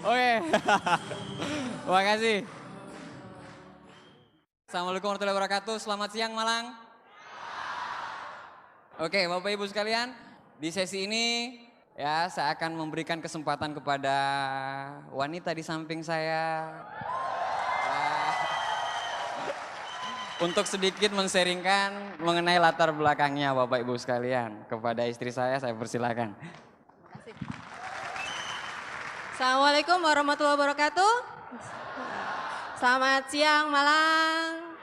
Oke. Terima kasih. Assalamualaikum warahmatullahi wabarakatuh. Selamat siang Malang. Oke, Bapak Ibu sekalian, di sesi ini ya saya akan memberikan kesempatan kepada wanita di samping saya untuk sedikit men-sharingkan mengenai latar belakangnya Bapak Ibu sekalian. Kepada istri saya persilakan. Assalamualaikum warahmatullahi wabarakatuh. Selamat siang Malang.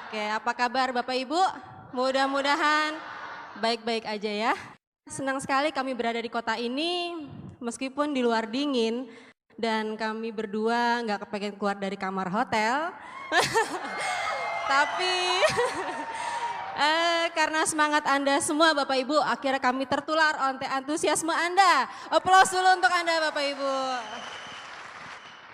Oke, apa kabar Bapak Ibu? Mudah-mudahan baik-baik aja ya. Senang sekali kami berada di kota ini, meskipun di luar dingin dan kami berdua nggak kepengen keluar dari kamar hotel. Tapi karena semangat Anda semua Bapak Ibu, akhirnya kami tertular oleh antusiasme Anda. Aplaus dulu untuk Anda Bapak Ibu.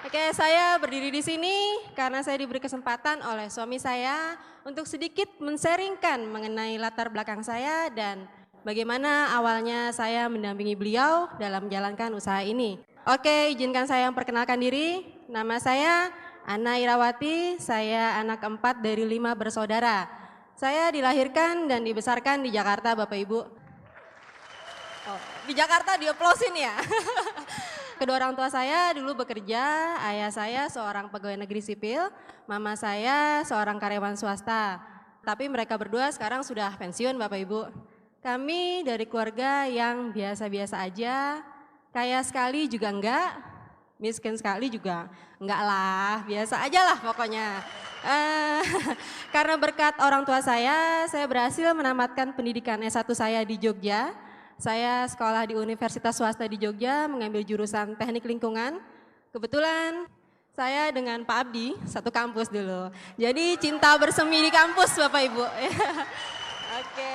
Oke, saya berdiri di sini karena saya diberi kesempatan oleh suami saya untuk sedikit men-sharingkan mengenai latar belakang saya dan bagaimana awalnya saya mendampingi beliau dalam menjalankan usaha ini. Oke, izinkan saya memperkenalkan diri. Nama saya Ana Irawati, saya anak keempat dari 5 bersaudara. Saya dilahirkan dan dibesarkan di Jakarta Bapak Ibu. Oh, di Jakarta dioplosin ya. Kedua orang tua saya dulu bekerja, ayah saya seorang pegawai negeri sipil, mama saya seorang karyawan swasta. Tapi mereka berdua sekarang sudah pensiun Bapak Ibu. Kami dari keluarga yang biasa-biasa aja, kaya sekali juga enggak, miskin sekali juga enggak lah, biasa aja lah pokoknya. Karena berkat orang tua saya berhasil menamatkan pendidikan S1 saya di Jogja. Saya sekolah di Universitas Swasta di Jogja, mengambil jurusan Teknik Lingkungan. Kebetulan saya dengan Pak Abdi satu kampus dulu. Jadi cinta bersemi di kampus Bapak Ibu. Oke.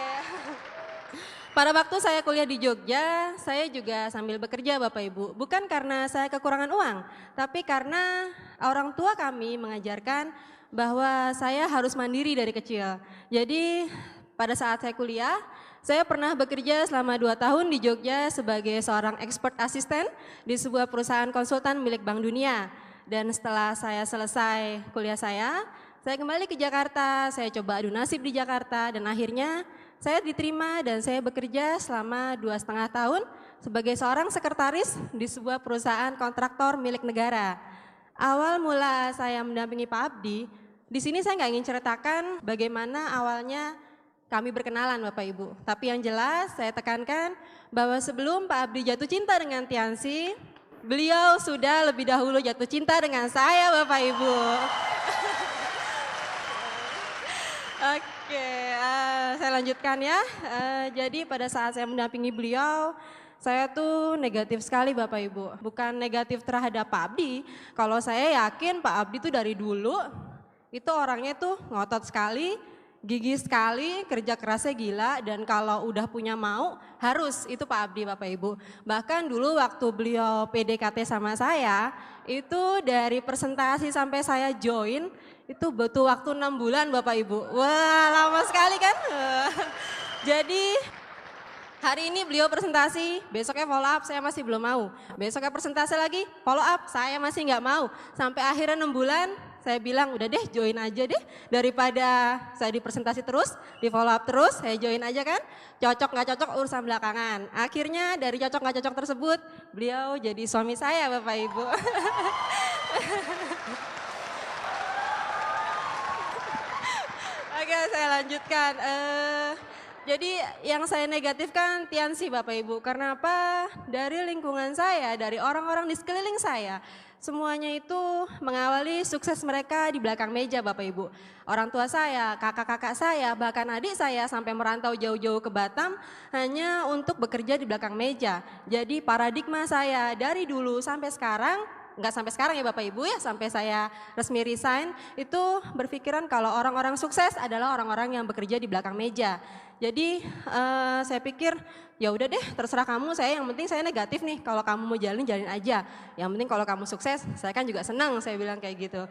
Pada waktu saya kuliah di Jogja, saya juga sambil bekerja Bapak Ibu. Bukan karena saya kekurangan uang, tapi karena orang tua kami mengajarkan bahwa saya harus mandiri dari kecil. Jadi pada saat saya kuliah, saya pernah bekerja selama 2 tahun di Jogja sebagai seorang expert assistant di sebuah perusahaan konsultan milik Bank Dunia. Dan setelah saya selesai kuliah saya kembali ke Jakarta, saya coba adu nasib di Jakarta dan akhirnya saya diterima dan saya bekerja selama 2,5 tahun sebagai seorang sekretaris di sebuah perusahaan kontraktor milik negara. Awal mula saya mendampingi Pak Abdi, di sini saya nggak ingin ceritakan bagaimana awalnya kami berkenalan Bapak Ibu. Tapi yang jelas saya tekankan bahwa sebelum Pak Abdi jatuh cinta dengan Tiansi, beliau sudah lebih dahulu jatuh cinta dengan saya Bapak Ibu. Oke, saya lanjutkan ya. Jadi pada saat saya mendampingi beliau, saya tuh negatif sekali Bapak Ibu. Bukan negatif terhadap Pak Abdi, kalau saya yakin Pak Abdi tuh dari dulu, itu orangnya tuh ngotot sekali, gigih sekali, kerja kerasnya gila, dan kalau udah punya mau harus, itu Pak Abdi Bapak Ibu. Bahkan dulu waktu beliau PDKT sama saya, itu dari presentasi sampai saya join, itu butuh waktu 6 bulan Bapak Ibu. Wah lama sekali kan? Jadi hari ini beliau presentasi, besoknya follow up, saya masih belum mau. Besoknya presentasi lagi, follow up, saya masih nggak mau. Sampai akhirnya 6 bulan, saya bilang udah deh join aja deh. Daripada saya di presentasi terus, di follow up terus, saya join aja kan. Cocok nggak cocok urusan belakangan. Akhirnya dari cocok nggak cocok tersebut, beliau jadi suami saya Bapak Ibu. Oke saya lanjutkan. Jadi yang saya negatifkan Tiansi Bapak Ibu, karena apa? Dari lingkungan saya, dari orang-orang di sekeliling saya, semuanya itu mengawali sukses mereka di belakang meja Bapak Ibu. Orang tua saya, kakak-kakak saya, bahkan adik saya sampai merantau jauh-jauh ke Batam hanya untuk bekerja di belakang meja. Jadi paradigma saya dari dulu sampai sekarang, nggak sampai sekarang ya Bapak Ibu ya, sampai saya resmi resign, itu berpikiran kalau orang-orang sukses adalah orang-orang yang bekerja di belakang meja. Jadi saya pikir ya udah deh terserah kamu, saya yang penting saya negatif nih, kalau kamu mau jalin aja. Yang penting kalau kamu sukses, saya kan juga senang, saya bilang kayak gitu.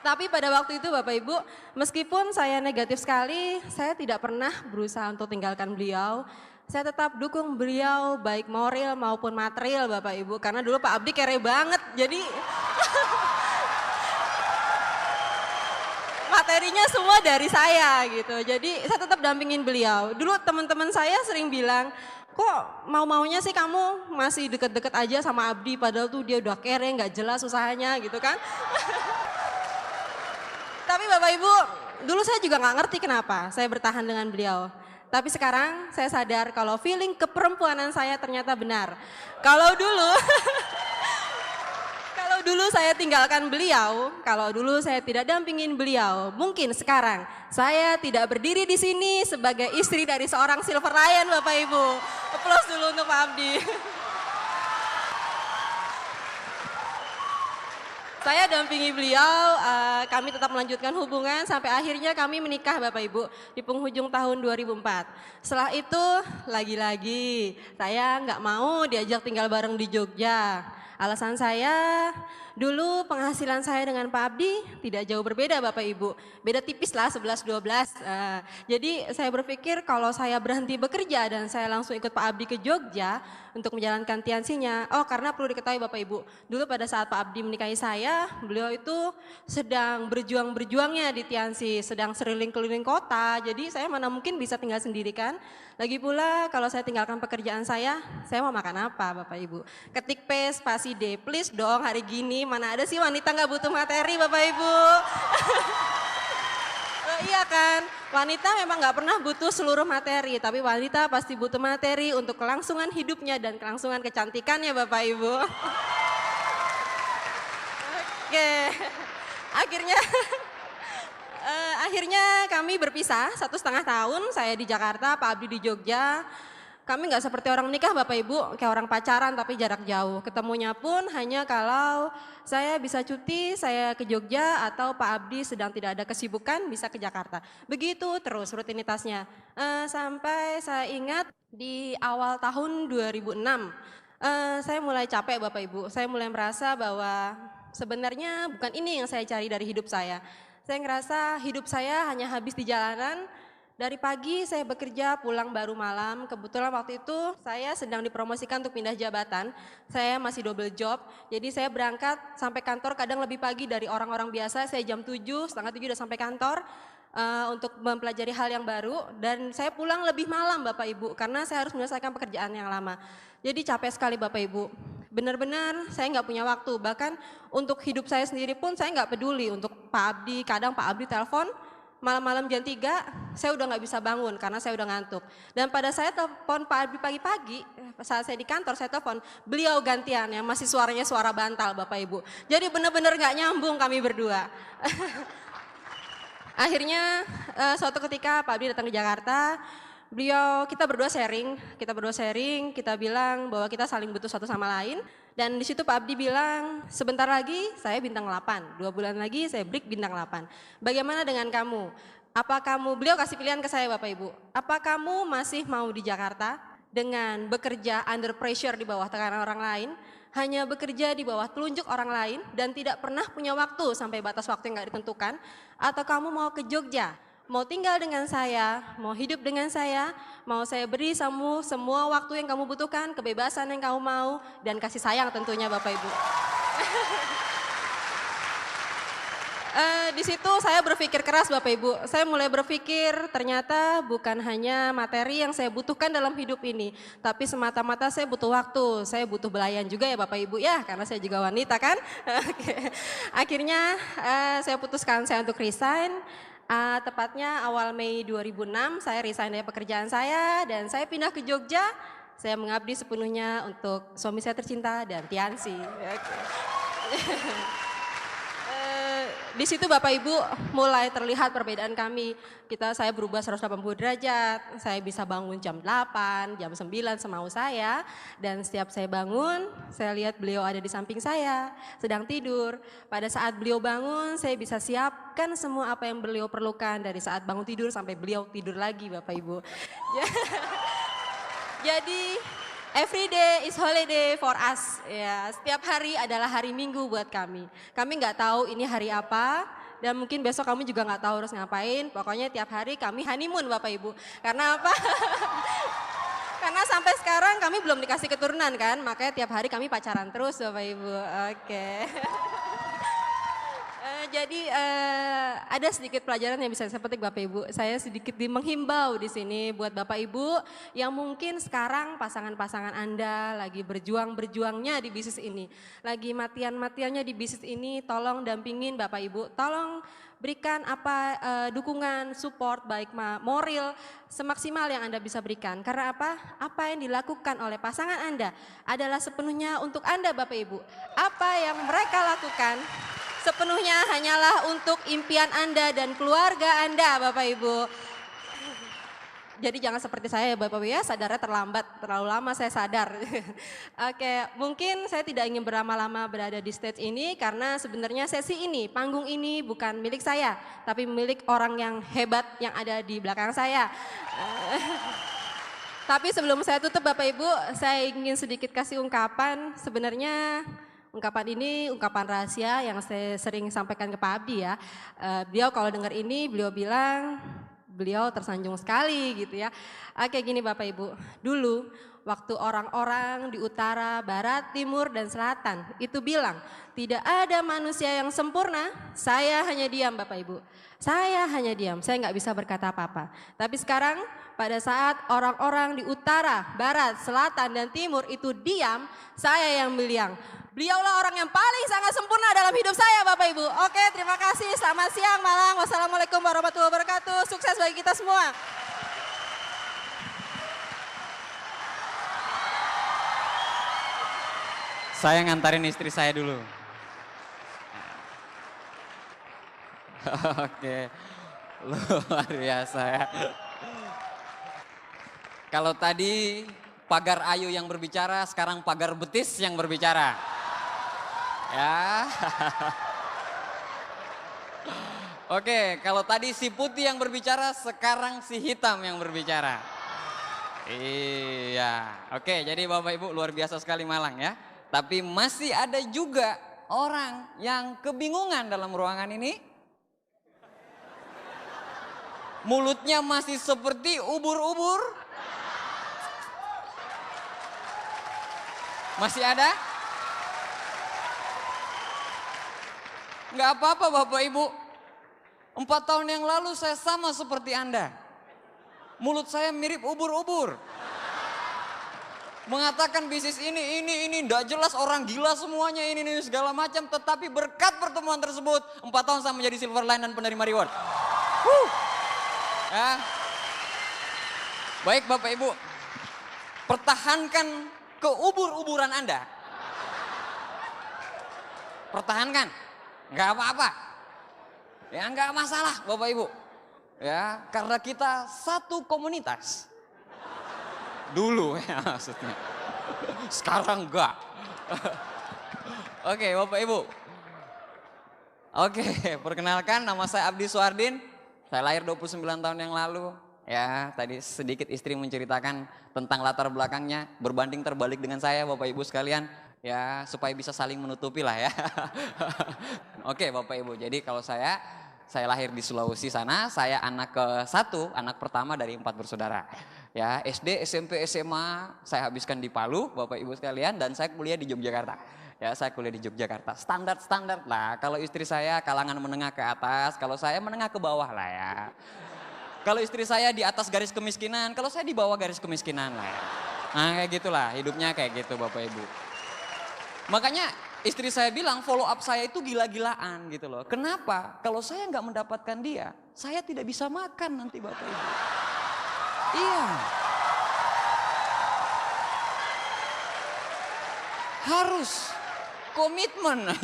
Tapi pada waktu itu Bapak Ibu, meskipun saya negatif sekali, saya tidak pernah berusaha untuk tinggalkan beliau. saya tetap dukung beliau baik moral maupun material Bapak Ibu. Karena dulu Pak Abdi kere banget, jadi materinya semua dari saya gitu. Jadi saya tetap dampingin beliau. Dulu teman-teman saya sering bilang, kok mau-maunya sih kamu masih deket-deket aja sama Abdi, padahal tuh dia udah kere, nggak jelas usahanya gitu kan. Tapi Bapak Ibu, dulu saya juga nggak ngerti kenapa saya bertahan dengan beliau. Tapi sekarang saya sadar kalau feeling keperempuanan saya ternyata benar. Kalau dulu, kalau dulu saya tinggalkan beliau, kalau dulu saya tidak dampingin beliau, mungkin sekarang saya tidak berdiri di sini sebagai istri dari seorang Silver Lion Bapak Ibu. Aplaus dulu untuk Pak Abdi. Saya dampingi beliau, kami tetap melanjutkan hubungan sampai akhirnya kami menikah Bapak Ibu di penghujung tahun 2004. Setelah itu lagi-lagi saya nggak mau diajak tinggal bareng di Jogja. Alasan saya, dulu penghasilan saya dengan Pak Abdi tidak jauh berbeda Bapak Ibu. Beda tipis lah 11-12. Jadi saya berpikir kalau saya berhenti bekerja dan saya langsung ikut Pak Abdi ke Jogja untuk menjalankan tiansinya. Oh karena perlu diketahui Bapak Ibu, dulu pada saat Pak Abdi menikahi saya, beliau itu sedang berjuang-berjuangnya di Tiansi, sedang keliling kota. Jadi saya mana mungkin bisa tinggal sendiri kan. Lagi pula kalau saya tinggalkan pekerjaan saya mau makan apa Bapak Ibu? Ketik P spasi D, please dong hari gini mana ada sih wanita nggak butuh materi Bapak Ibu. Iya kan, wanita memang nggak pernah butuh seluruh materi, tapi wanita pasti butuh materi untuk kelangsungan hidupnya dan kelangsungan kecantikannya Bapak Ibu. Oke, akhirnya kami berpisah 1,5 tahun, saya di Jakarta, Pak Abdi di Jogja. Kami nggak seperti orang nikah Bapak Ibu, kayak orang pacaran tapi jarak jauh. Ketemunya pun hanya kalau saya bisa cuti, saya ke Jogja atau Pak Abdi sedang tidak ada kesibukan bisa ke Jakarta. Begitu terus rutinitasnya. Sampai saya ingat di awal tahun 2006, saya mulai capek Bapak Ibu. Saya mulai merasa bahwa sebenarnya bukan ini yang saya cari dari hidup saya. Saya ngerasa hidup saya hanya habis di jalanan. Dari pagi saya bekerja, pulang baru malam. Kebetulan waktu itu saya sedang dipromosikan untuk pindah jabatan. Saya masih double job, jadi saya berangkat sampai kantor kadang lebih pagi dari orang-orang biasa. Saya jam 7, setengah 7 udah sampai kantor untuk mempelajari hal yang baru. Dan saya pulang lebih malam Bapak Ibu, karena saya harus menyelesaikan pekerjaan yang lama. Jadi capek sekali Bapak Ibu. Benar-benar saya nggak punya waktu, bahkan untuk hidup saya sendiri pun saya nggak peduli. Untuk Pak Abdi, kadang Pak Abdi telepon, malam-malam jam 3 saya udah nggak bisa bangun karena saya udah ngantuk. Dan pada saya telepon Pak Abdi pagi-pagi, saat saya di kantor saya telepon, beliau gantian yang masih suaranya suara bantal Bapak Ibu. Jadi benar-benar nggak nyambung kami berdua. Akhirnya suatu ketika Pak Abdi datang ke Jakarta, kita berdua sharing, kita bilang bahwa kita saling butuh satu sama lain. Dan di situ Pak Abdi bilang, sebentar lagi saya bintang 8, 2 bulan lagi saya break bintang 8. Bagaimana dengan kamu? Beliau kasih pilihan ke saya Bapak Ibu, apa kamu masih mau di Jakarta dengan bekerja under pressure di bawah tekanan orang lain, hanya bekerja di bawah telunjuk orang lain dan tidak pernah punya waktu sampai batas waktu yang gak ditentukan, atau kamu mau ke Jogja? Mau tinggal dengan saya, mau hidup dengan saya, mau saya beri semua waktu yang kamu butuhkan, kebebasan yang kamu mau, dan kasih sayang tentunya Bapak Ibu. Di situ saya berpikir keras Bapak Ibu, saya mulai berpikir ternyata bukan hanya materi yang saya butuhkan dalam hidup ini, tapi semata-mata saya butuh waktu, saya butuh belayan juga ya Bapak Ibu ya, karena saya juga wanita kan. Akhirnya saya putuskan saya untuk resign. Tepatnya awal Mei 2006 saya resign dari pekerjaan saya dan saya pindah ke Jogja. Saya mengabdi sepenuhnya untuk suami saya tercinta dan Tiansi. Di situ Bapak Ibu mulai terlihat perbedaan kami. Saya berubah 180 derajat, saya bisa bangun jam 8, jam 9 semau saya. Dan setiap saya bangun, saya lihat beliau ada di samping saya, sedang tidur. Pada saat beliau bangun, saya bisa siapkan semua apa yang beliau perlukan dari saat bangun tidur sampai beliau tidur lagi Bapak Ibu. Jadi every day is holiday for us. Ya, setiap hari adalah hari Minggu buat kami. Kami nggak tahu ini hari apa dan mungkin besok kami juga nggak tahu harus ngapain. Pokoknya tiap hari kami honeymoon Bapak Ibu. Karena apa? Karena sampai sekarang kami belum dikasih keturunan kan, makanya tiap hari kami pacaran terus Bapak Ibu. Oke. Jadi ada sedikit pelajaran yang bisa saya petik Bapak Ibu. Saya sedikit menghimbau di sini buat Bapak Ibu yang mungkin sekarang pasangan-pasangan Anda lagi berjuang-berjuangnya di bisnis ini. Lagi matian-matiannya di bisnis ini, tolong dampingin Bapak Ibu. Tolong berikan dukungan, support baik moral semaksimal yang Anda bisa berikan. Karena apa? Apa yang dilakukan oleh pasangan Anda adalah sepenuhnya untuk Anda Bapak Ibu. Apa yang mereka lakukan sepenuhnya hanyalah untuk impian Anda dan keluarga Anda Bapak Ibu. Jadi jangan seperti saya ya Bapak Ibu ya, sadarnya terlambat, terlalu lama saya sadar. Oke, mungkin saya tidak ingin berlama-lama berada di stage ini karena sebenarnya sesi ini, panggung ini bukan milik saya, tapi milik orang yang hebat yang ada di belakang saya. Tapi sebelum saya tutup Bapak Ibu, saya ingin sedikit kasih ungkapan. Sebenarnya ungkapan ini ungkapan rahasia yang saya sering sampaikan ke Pak Abdi ya. Beliau kalau dengar ini beliau bilang beliau tersanjung sekali gitu ya. Oke gini Bapak Ibu, dulu waktu orang-orang di utara, barat, timur dan selatan itu bilang tidak ada manusia yang sempurna, saya hanya diam Bapak Ibu. Saya hanya diam, saya nggak bisa berkata apa-apa. Tapi sekarang pada saat orang-orang di utara, barat, selatan dan timur itu diam, saya yang bilang. Beliaulah orang yang paling sangat sempurna dalam hidup saya Bapak Ibu. Oke terima kasih, selamat siang, malam. Wassalamualaikum warahmatullahi wabarakatuh. Sukses bagi kita semua. Saya ngantarin istri saya dulu. Oke, luar biasa ya. Kalau tadi pagar ayu yang berbicara, sekarang pagar betis yang berbicara. Ya. Oke, kalau tadi si putih yang berbicara, sekarang si hitam yang berbicara. Iya. Oke, jadi Bapak Ibu luar biasa sekali Malang ya. Tapi masih ada juga orang yang kebingungan dalam ruangan ini. Mulutnya masih seperti ubur-ubur. Masih ada? Nggak apa-apa Bapak Ibu. 4 tahun yang lalu saya sama seperti Anda. Mulut saya mirip ubur-ubur. Mengatakan bisnis ini, enggak jelas, orang gila semuanya, ini segala macam. Tetapi berkat pertemuan tersebut, 4 tahun saya menjadi silver line dan penerima reward. Ya. Baik Bapak Ibu, pertahankan keubur-uburan Anda. Pertahankan, nggak apa-apa. Ya nggak masalah Bapak Ibu. Ya, karena kita satu komunitas. Dulu ya maksudnya. Sekarang enggak. Oke Bapak Ibu. Oke, perkenalkan nama saya Abdi Suardin. Saya lahir 29 tahun yang lalu. Ya, tadi sedikit istri menceritakan tentang latar belakangnya. Berbanding terbalik dengan saya Bapak Ibu sekalian. Ya, supaya bisa saling menutupi lah ya. Oke Bapak Ibu, jadi kalau saya lahir di Sulawesi sana, saya anak ke-1, anak pertama dari 4 bersaudara. Ya, SD, SMP, SMA saya habiskan di Palu, Bapak Ibu sekalian, dan saya kuliah di Yogyakarta. Ya, saya kuliah di Yogyakarta. Standar lah. Kalau istri saya kalangan menengah ke atas, kalau saya menengah ke bawah lah ya. Kalau istri saya di atas garis kemiskinan, kalau saya di bawah garis kemiskinan lah ya. Nah, kayak gitulah, hidupnya kayak gitu Bapak Ibu. Makanya istri saya bilang follow up saya itu gila-gilaan gitu loh. Kenapa? Kalau saya nggak mendapatkan dia, saya tidak bisa makan nanti Bapak Ibu. Iya. Harus komitmen.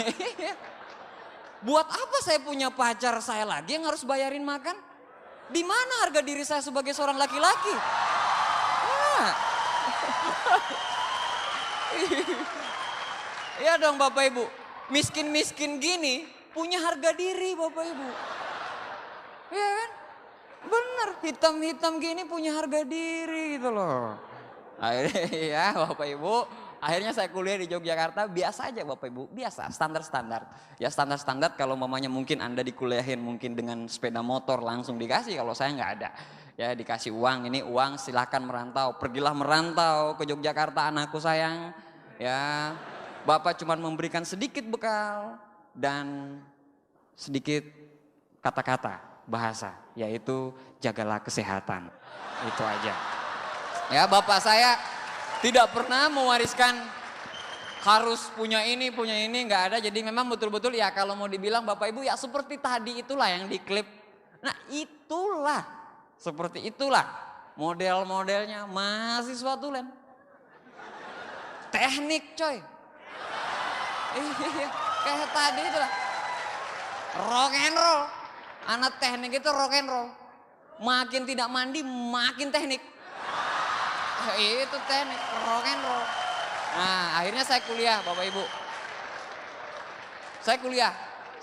Buat apa saya punya pacar saya lagi yang harus bayarin makan? Di mana harga diri saya sebagai seorang laki-laki? Nah. Iya dong Bapak Ibu, miskin-miskin gini punya harga diri Bapak Ibu. Iya kan? Bener, hitam-hitam gini punya harga diri gitu loh. Akhirnya ya Bapak Ibu, akhirnya saya kuliah di Yogyakarta, biasa aja Bapak Ibu, biasa, standar-standar. Ya standar-standar kalau mamanya mungkin Anda dikuliahin mungkin dengan sepeda motor langsung dikasih, kalau saya nggak ada. Ya dikasih uang, ini uang silahkan merantau. Pergilah merantau ke Yogyakarta anakku sayang. Ya, Bapak cuma memberikan sedikit bekal dan sedikit kata-kata bahasa, yaitu jagalah kesehatan. Itu aja. Ya, Bapak saya tidak pernah mewariskan harus punya ini, nggak ada. Jadi memang betul-betul ya kalau mau dibilang Bapak Ibu ya seperti tadi itulah yang diklip. Nah itulah. Seperti itulah model-modelnya mahasiswa tulen. Teknik coy. Iya, kayak tadi itulah. Rock and roll. Anak teknik itu rock and roll. Makin tidak mandi makin teknik. Itu teknik rock and roll. Nah akhirnya saya kuliah Bapak Ibu.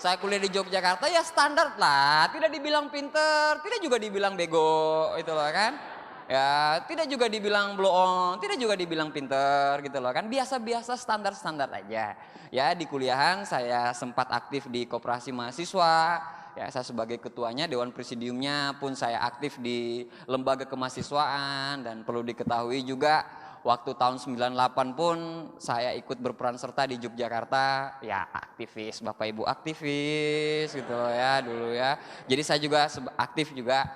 Saya kuliah di Yogyakarta ya standar lah, tidak dibilang pinter, tidak juga dibilang bego, itu loh kan. Ya, tidak juga dibilang blow on, tidak juga dibilang pinter gitu loh kan. Biasa-biasa standar-standar aja. Ya, di kuliahan saya sempat aktif di koperasi mahasiswa. Ya, saya sebagai ketuanya, dewan presidiumnya pun saya aktif di lembaga kemahasiswaan dan perlu diketahui juga waktu tahun 98 pun saya ikut berperan serta di Yogyakarta, ya aktivis, Bapak Ibu aktivis gitu loh ya dulu ya. Jadi saya juga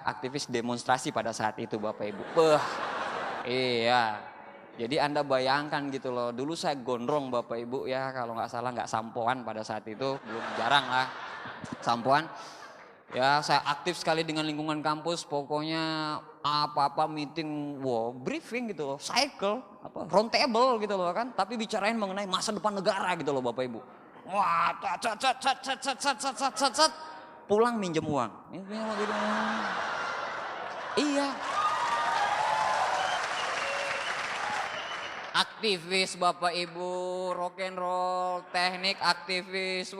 aktivis demonstrasi pada saat itu Bapak Ibu. Iya. Jadi Anda bayangkan gitu loh, dulu saya gondrong Bapak Ibu ya, kalau nggak salah nggak sampoan pada saat itu, belum jarang lah sampoan. Ya saya aktif sekali dengan lingkungan kampus, pokoknya apa-apa meeting, briefing gitu loh, cycle, round table gitu loh kan, tapi bicarain mengenai masa depan negara gitu loh Bapak Ibu. Wah, pulang minjem uang. Iya. Aktivis Bapak Ibu, rock and roll, teknik aktivis,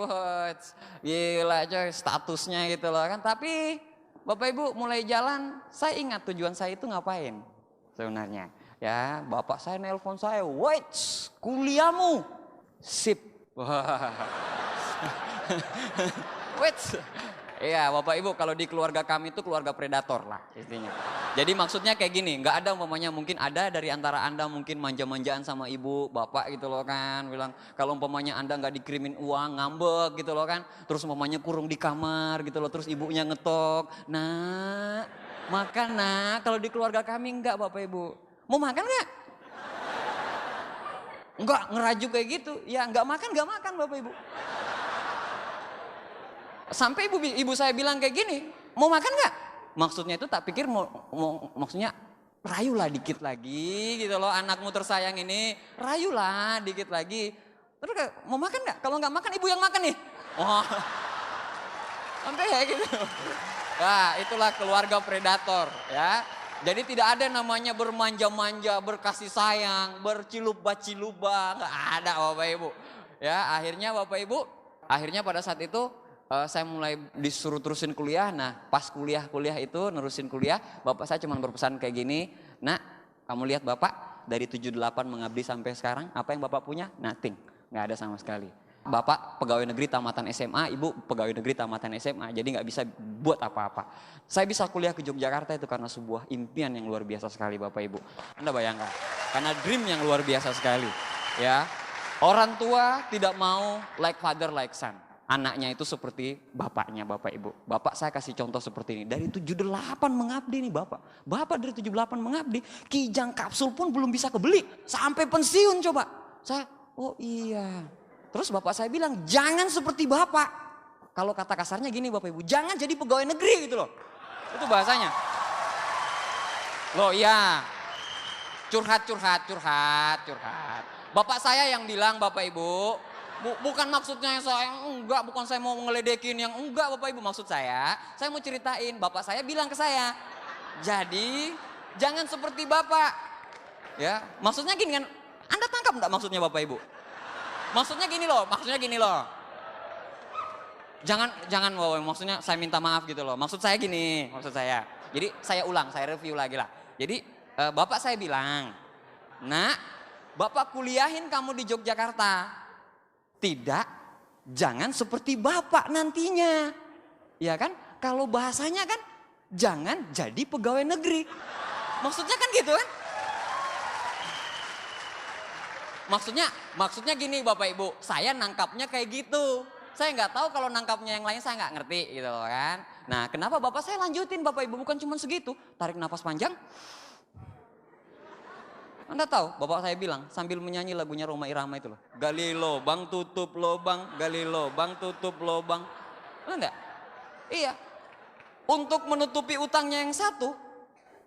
gila coy statusnya gitu loh kan. Tapi Bapak Ibu mulai jalan, saya ingat tujuan saya itu ngapain sebenarnya. Ya Bapak saya nelpon saya, wait kuliahmu, sip. Wait. Iya Bapak Ibu kalau di keluarga kami itu keluarga predator lah intinya. Jadi maksudnya kayak gini, nggak ada umpamanya mungkin ada dari antara Anda mungkin manja-manjaan sama ibu, bapak gitu loh kan. Bilang kalau umpamanya Anda nggak dikirimin uang ngambek gitu loh kan. Terus umpamanya kurung di kamar gitu loh, terus ibunya ngetok. Nah, makan nah kalau di keluarga kami enggak Bapak Ibu. Mau makan nggak? Enggak, ngerajuk kayak gitu. Ya nggak makan Bapak Ibu. Sampai ibu saya bilang kayak gini, mau makan nggak? Maksudnya itu tak pikir maksudnya rayulah dikit lagi gitu loh, anakmu tersayang ini rayulah dikit lagi. Terus mau makan nggak? Kalau nggak makan ibu yang makan nih. Wah, sampai ya gitu. Nah itulah keluarga predator ya. Jadi tidak ada namanya bermanja-manja, berkasih sayang, berciluba-ciluba, nggak ada Bapak Ibu. Ya akhirnya Bapak Ibu, pada saat itu saya mulai disuruh terusin kuliah. Nah pas kuliah itu nerusin kuliah, bapak saya cuma berpesan kayak gini, nak kamu lihat bapak dari 78 mengabdi sampai sekarang, apa yang bapak punya? Nothing, nggak ada sama sekali. Bapak pegawai negeri tamatan SMA, ibu pegawai negeri tamatan SMA, jadi nggak bisa buat apa-apa. Saya bisa kuliah ke Yogyakarta itu karena sebuah impian yang luar biasa sekali Bapak Ibu. Anda bayangkan, karena dream yang luar biasa sekali. Ya, orang tua tidak mau like father like son. Anaknya itu seperti bapaknya Bapak Ibu. Bapak saya kasih contoh seperti ini. Dari 78 mengabdi nih Bapak. Bapak dari 78 mengabdi, kijang kapsul pun belum bisa kebeli. Sampai pensiun coba. Saya, oh iya. Terus Bapak saya bilang, jangan seperti Bapak. Kalau kata kasarnya gini Bapak Ibu, jangan jadi pegawai negeri gitu loh. Itu bahasanya. Loh iya. Curhat. Bapak saya yang bilang Bapak Ibu, bukan maksudnya saya enggak, bukan saya mau ngeledekin yang enggak Bapak Ibu, maksud saya mau ceritain. Bapak saya bilang ke saya, jadi jangan seperti Bapak. Ya, maksudnya gini kan, Anda tangkap enggak maksudnya Bapak Ibu? Maksudnya gini loh. Jangan maksudnya saya minta maaf gitu loh. Maksud saya gini, Jadi saya ulang, saya review lagi lah. Jadi Bapak saya bilang, "Nak, Bapak kuliahin kamu di Yogyakarta. Tidak, jangan seperti Bapak nantinya." Ya kan? Kalau bahasanya kan jangan jadi pegawai negeri. Maksudnya kan gitu kan? Maksudnya gini Bapak Ibu, saya nangkapnya kayak gitu. Saya nggak tahu kalau nangkapnya yang lain saya nggak ngerti gitu loh kan. Nah kenapa Bapak saya lanjutin Bapak Ibu, bukan cuma segitu. Tarik nafas panjang. Anda tahu Bapak saya bilang sambil menyanyi lagunya Rhoma Irama itu loh. Gali lobang tutup lobang, gali lobang tutup lobang. Benar enggak? Iya. Untuk menutupi utangnya yang satu,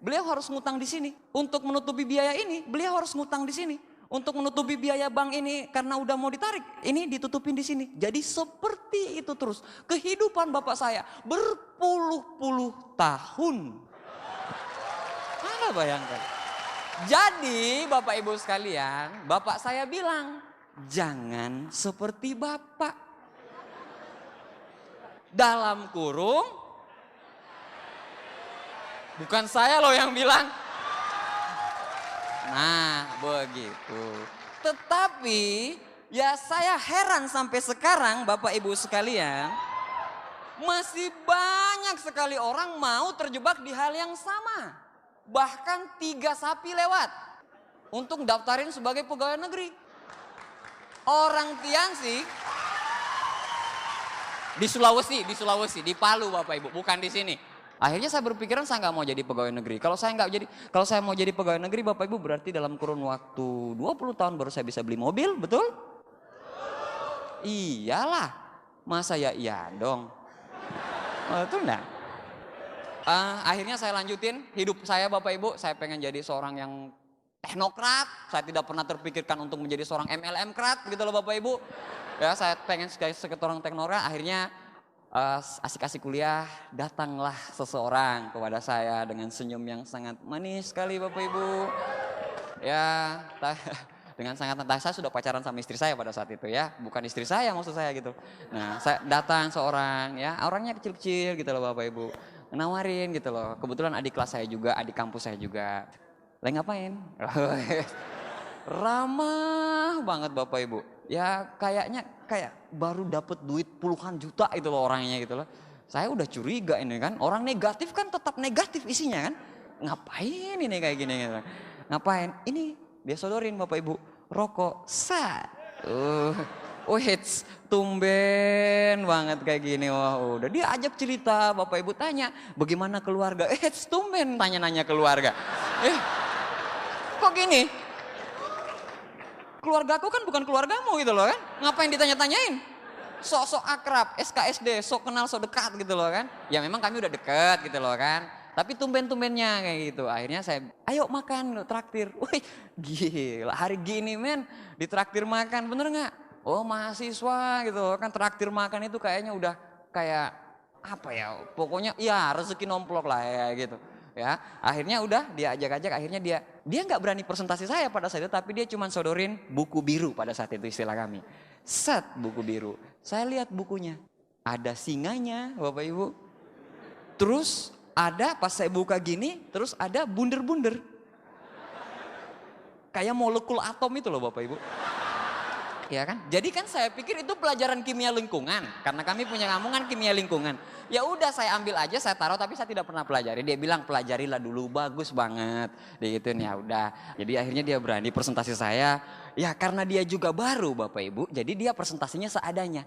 beliau harus ngutang di sini. Untuk menutupi biaya ini, beliau harus ngutang di sini. Untuk menutupi biaya bank ini karena udah mau ditarik, ini ditutupin di sini. Jadi seperti itu terus kehidupan bapak saya berpuluh-puluh tahun. Anda bayangkan. Jadi Bapak Ibu sekalian, bapak saya bilang, jangan seperti bapak. Dalam kurung, bukan saya loh yang bilang. Nah begitu. Tetapi ya saya heran sampai sekarang Bapak Ibu sekalian. Masih banyak sekali orang mau terjebak di hal yang sama. Bahkan 3 sapi lewat untuk daftarin sebagai pegawai negeri. Orang Tiansi di Sulawesi, di Palu Bapak Ibu, bukan di sini. Akhirnya saya berpikiran saya nggak mau jadi pegawai negeri. Kalau saya mau jadi pegawai negeri Bapak Ibu berarti dalam kurun waktu 20 tahun baru saya bisa beli mobil, betul? Iyalah, masa ya iya dong. Betul enggak? Akhirnya saya lanjutin hidup saya Bapak Ibu. Saya pengen jadi seorang yang teknokrat. Saya tidak pernah terpikirkan untuk menjadi seorang MLM krat gitu loh Bapak Ibu. Ya saya pengen sebagai seorang teknokrat. Akhirnya asik-asik kuliah, datanglah seseorang kepada saya dengan senyum yang sangat manis sekali Bapak Ibu. Ya, dengan sangat saya sudah pacaran sama istri saya pada saat itu ya, bukan istri saya maksud saya gitu. Nah, saya datang seorang ya, orangnya kecil-kecil gitu loh Bapak Ibu. Nawarin gitu loh. Kebetulan adik kelas saya juga, adik kampus saya juga. Lagi ngapain? Ramah banget Bapak Ibu. Ya kayaknya baru dapat duit puluhan juta itu loh orangnya gitu loh. Saya udah curiga ini kan. Orang negatif kan tetap negatif isinya kan. Ngapain ini kayak gini gitu. Ngapain? Ini dia sodorin Bapak Ibu. Rokok. Sat. Hits. Tumben banget kayak gini. Wah udah dia ajak cerita. Bapak Ibu tanya. Bagaimana keluarga? Hits tumben tanya-nanya keluarga. Kok gini? Keluarga aku kan bukan keluargamu gitu loh kan. Ngapain ditanya-tanyain? Sok-sok akrab, SKSD, sok kenal, sok dekat gitu loh kan. Ya memang kami udah deket gitu loh kan. Tapi tumben-tumbennya kayak gitu. Akhirnya saya, ayo makan traktir. Wih gila hari gini men ditraktir makan bener gak? Oh mahasiswa gitu kan traktir makan itu kayaknya udah kayak apa ya. Pokoknya ya rezeki nomplok lah ya gitu. Ya, akhirnya udah dia ajak-ajak, akhirnya dia nggak berani presentasi saya pada saat itu, tapi dia cuma sodorin buku biru pada saat itu istilah kami. Set buku biru, saya lihat bukunya, ada singanya Bapak Ibu. Terus ada pas saya buka gini, terus ada bunder-bunder. Kayak molekul atom itu loh Bapak Ibu. Ya kan? Jadi kan saya pikir itu pelajaran kimia lingkungan. Karena kami punya kamu kan kimia lingkungan. Ya udah saya ambil aja, saya taruh tapi saya tidak pernah pelajari. Dia bilang pelajarilah dulu, bagus banget. Dia gituin ya udah. Jadi akhirnya dia berani presentasi saya. Ya karena dia juga baru Bapak Ibu, jadi dia presentasinya seadanya.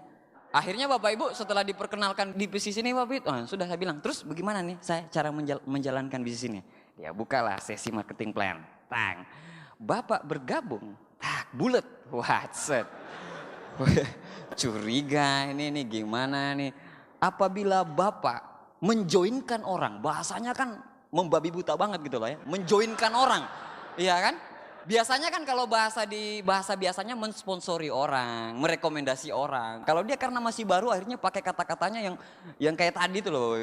Akhirnya Bapak Ibu setelah diperkenalkan di bisnis ini Bapak Ibu, sudah saya bilang, terus bagaimana nih saya cara menjalankan bisnis ini? Ya bukalah sesi marketing plan. Tang. Bapak bergabung. Bulet, whatset. Curiga ini gimana nih. Apabila Bapak menjoinkan orang, bahasanya kan membabi buta banget gitu loh ya. Menjoinkan orang, iya kan? Biasanya kan kalau bahasa biasanya mensponsori orang, merekomendasi orang. Kalau dia karena masih baru akhirnya pakai kata-katanya yang kayak tadi tuh loh.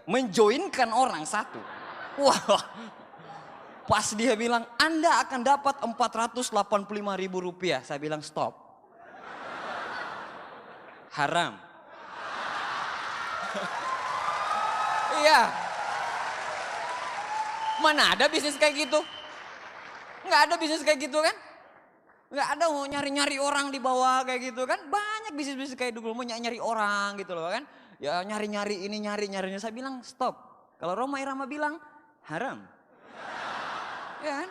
Menjoinkan orang satu. Wah. Pas dia bilang, Anda akan dapat Rp485.000. Saya bilang stop. Haram. Iya. Mana ada bisnis kayak gitu? Nggak ada bisnis kayak gitu kan? Nggak ada mau nyari-nyari orang di bawah kayak gitu kan? Banyak bisnis-bisnis kayak dulu mau nyari orang gitu loh kan? Ya nyari-nyari ini nyari-nyarinya. Saya bilang stop. Kalau Roma Irama bilang haram. Ya kan?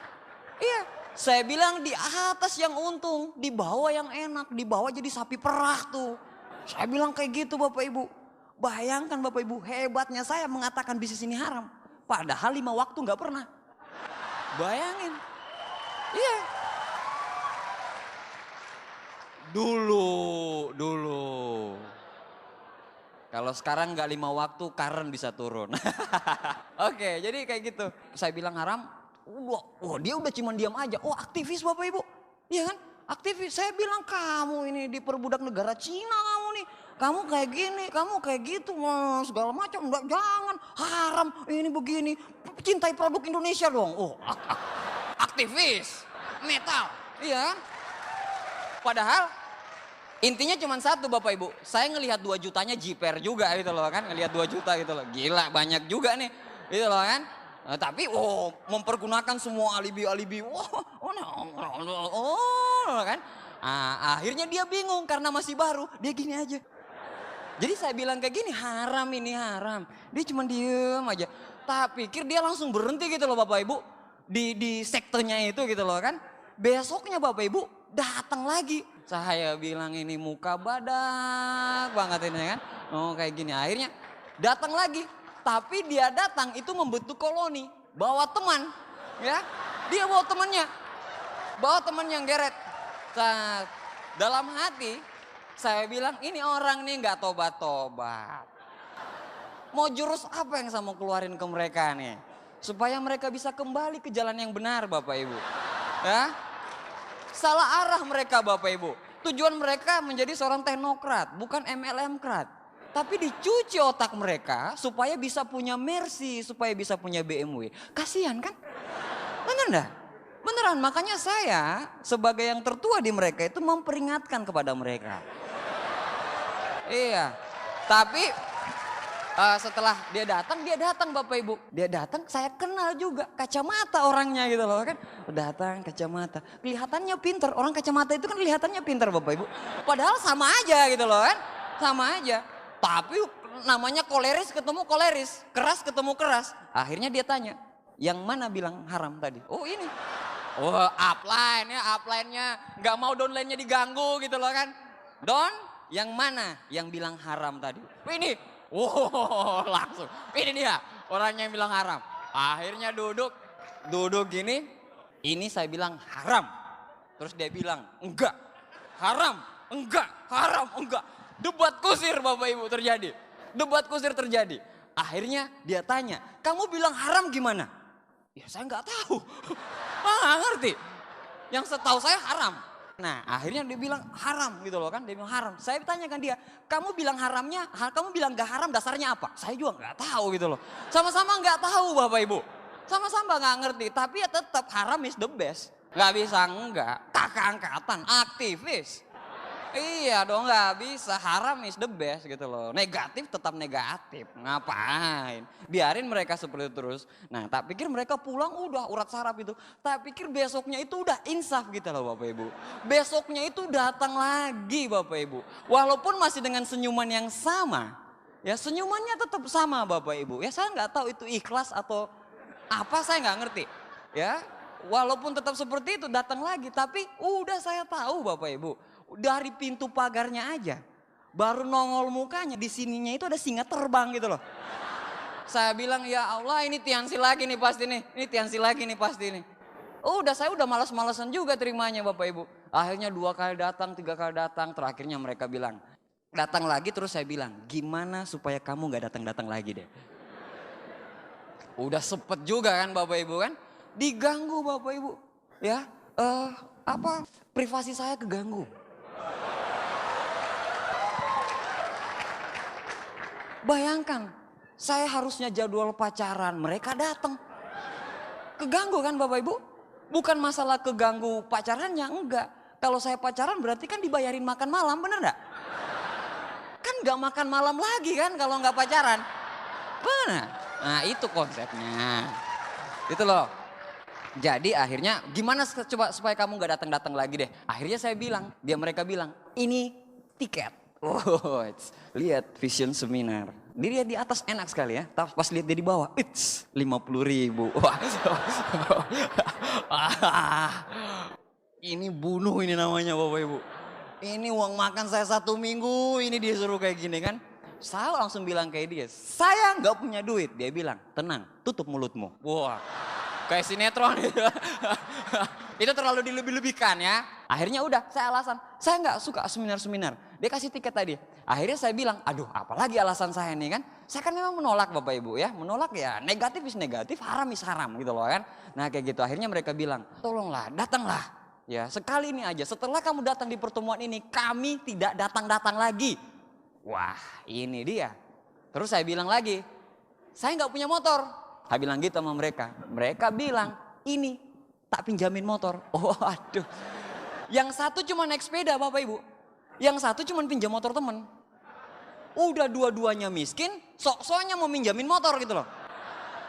Iya. Saya bilang di atas yang untung, di bawah yang enak, di bawah jadi sapi perah tuh. Saya bilang kayak gitu Bapak Ibu. Bayangkan Bapak Ibu, hebatnya saya mengatakan bisnis ini haram. Padahal 5 waktu nggak pernah. Bayangin. Iya. Dulu. Kalau sekarang nggak 5 waktu, karen bisa turun. Oke, jadi kayak gitu. Saya bilang haram, wah dia udah cuma diam aja. Oh aktivis Bapak Ibu, iya kan? Aktivis. Saya bilang kamu ini diperbudak negara Cina kamu nih. Kamu kayak gini, kamu kayak gitu, segala macam. Enggak, jangan, haram, ini begini. Cintai produk Indonesia dong. Oh aktivis, metal, iya kan? Padahal intinya cuma satu Bapak Ibu, saya ngelihat 2 jutanya jiper juga gitu loh kan, ngelihat 2 juta gitu loh, gila banyak juga nih gitu loh kan. Tapi mempergunakan semua alibi-alibi, kan. Akhirnya dia bingung karena masih baru, dia gini aja. Jadi saya bilang kayak gini, haram ini haram. Dia cuma diem aja. Tak pikir dia langsung berhenti gitu loh Bapak Ibu. Di sektenya itu gitu loh kan. Besoknya Bapak Ibu datang lagi. Saya bilang ini muka badak banget ini kan. Oh kayak gini, akhirnya datang lagi. Tapi dia datang itu membentuk koloni. Bawa teman ya. Dia bawa temannya. Bawa teman yang geret. Dalam hati saya bilang ini orang nih nggak tobat-tobat. Mau jurus apa yang saya mau keluarin ke mereka nih? Supaya mereka bisa kembali ke jalan yang benar Bapak Ibu. Ya? Salah arah mereka Bapak Ibu. Tujuan mereka menjadi seorang teknokrat, bukan MLM-krat. Tapi dicuci otak mereka supaya bisa punya Mercy, supaya bisa punya BMW. Kasihan kan? Bener enggak? Beneran, makanya saya sebagai yang tertua di mereka itu memperingatkan kepada mereka. Iya, tapi setelah dia datang Bapak Ibu. Dia datang, saya kenal juga kacamata orangnya gitu loh kan. Datang kacamata, kelihatannya pinter. Orang kacamata itu kan kelihatannya pinter Bapak Ibu. Padahal sama aja gitu loh kan, sama aja. Tapi namanya koleris ketemu koleris, keras ketemu keras. Akhirnya dia tanya, yang mana bilang haram tadi? Oh ini. Oh upline-nya nggak mau downline-nya diganggu gitu loh kan. Yang mana yang bilang haram tadi? Ini. Langsung. Ini dia orangnya yang bilang haram. Akhirnya duduk gini. Ini saya bilang haram. Terus dia bilang enggak. Haram. Enggak. Debat kusir Bapak Ibu terjadi. Akhirnya dia tanya, kamu bilang haram gimana? Ya saya nggak tahu. Nggak ngerti. Yang setahu saya haram. Nah akhirnya dia bilang haram gitu loh kan. Dia bilang haram. Saya tanyakan dia, kamu bilang haramnya, kamu bilang gak haram dasarnya apa? Saya juga nggak tahu gitu loh. Sama-sama nggak tahu Bapak Ibu. Sama-sama nggak ngerti. Tapi ya tetap haram is the best. Nggak bisa enggak. Kakak angkatan, aktivis. Iya dong nggak bisa, haram is the best gitu loh. Negatif tetap negatif, ngapain? Biarin mereka seperti itu terus. Nah tak pikir mereka pulang udah urat saraf itu. Tak pikir besoknya itu udah insaf gitu loh Bapak Ibu. Besoknya itu datang lagi Bapak Ibu. Walaupun masih dengan senyuman yang sama. Ya senyumannya tetap sama Bapak Ibu. Ya saya nggak tahu itu ikhlas atau apa saya nggak ngerti. Ya walaupun tetap seperti itu datang lagi. Tapi udah saya tahu Bapak Ibu. Dari pintu pagarnya aja, baru nongol mukanya, di sininya itu ada singa terbang gitu loh. Saya bilang ya Allah ini Tiansi lagi nih pasti nih, saya udah malas-malasan juga terimanya Bapak Ibu. Akhirnya 2 kali datang, 3 kali datang, terakhirnya mereka bilang, datang lagi terus saya bilang, gimana supaya kamu gak datang-datang lagi deh. Udah sepet juga kan Bapak Ibu kan, diganggu Bapak Ibu. Ya, privasi saya keganggu. Bayangkan, saya harusnya jadwal pacaran, mereka datang. Keganggu kan Bapak Ibu? Bukan masalah keganggu pacarannya, enggak. Kalau saya pacaran berarti kan dibayarin makan malam, bener enggak? Kan enggak makan malam lagi kan kalau enggak pacaran. Bener? Nah itu konsepnya. Itu loh. Jadi akhirnya gimana coba supaya kamu enggak datang-datang lagi deh. Akhirnya saya bilang, mereka bilang, ini tiket. Lihat Vision Seminar. Dilihat di atas enak sekali ya, tapi pas lihat dia di bawah, 50.000. Wah. Ini bunuh ini namanya Bapak Ibu. Ini uang makan saya 1 minggu, ini dia suruh kayak gini kan. Saya langsung bilang kayak dia, saya nggak punya duit. Dia bilang, tenang, tutup mulutmu. Wah, kayak sinetron gitu. Itu terlalu dilebih-lebihkan ya. Akhirnya udah, saya alasan, saya nggak suka seminar-seminar. Dia kasih tiket tadi. Akhirnya saya bilang, aduh apalagi alasan saya nih kan. Saya kan memang menolak Bapak Ibu ya. Menolak ya negatif is negatif, haram is haram gitu loh kan. Nah kayak gitu, akhirnya mereka bilang, tolonglah datanglah. Ya sekali ini aja, setelah kamu datang di pertemuan ini, kami tidak datang-datang lagi. Wah ini dia. Terus saya bilang lagi, saya nggak punya motor. Saya bilang gitu sama mereka. Mereka bilang, ini tak pinjamin motor. Oh aduh. Yang satu cuma naik sepeda Bapak Ibu. Yang satu cuma pinjam motor temen. Udah dua-duanya miskin, sok-soknya mau minjamin motor gitu loh.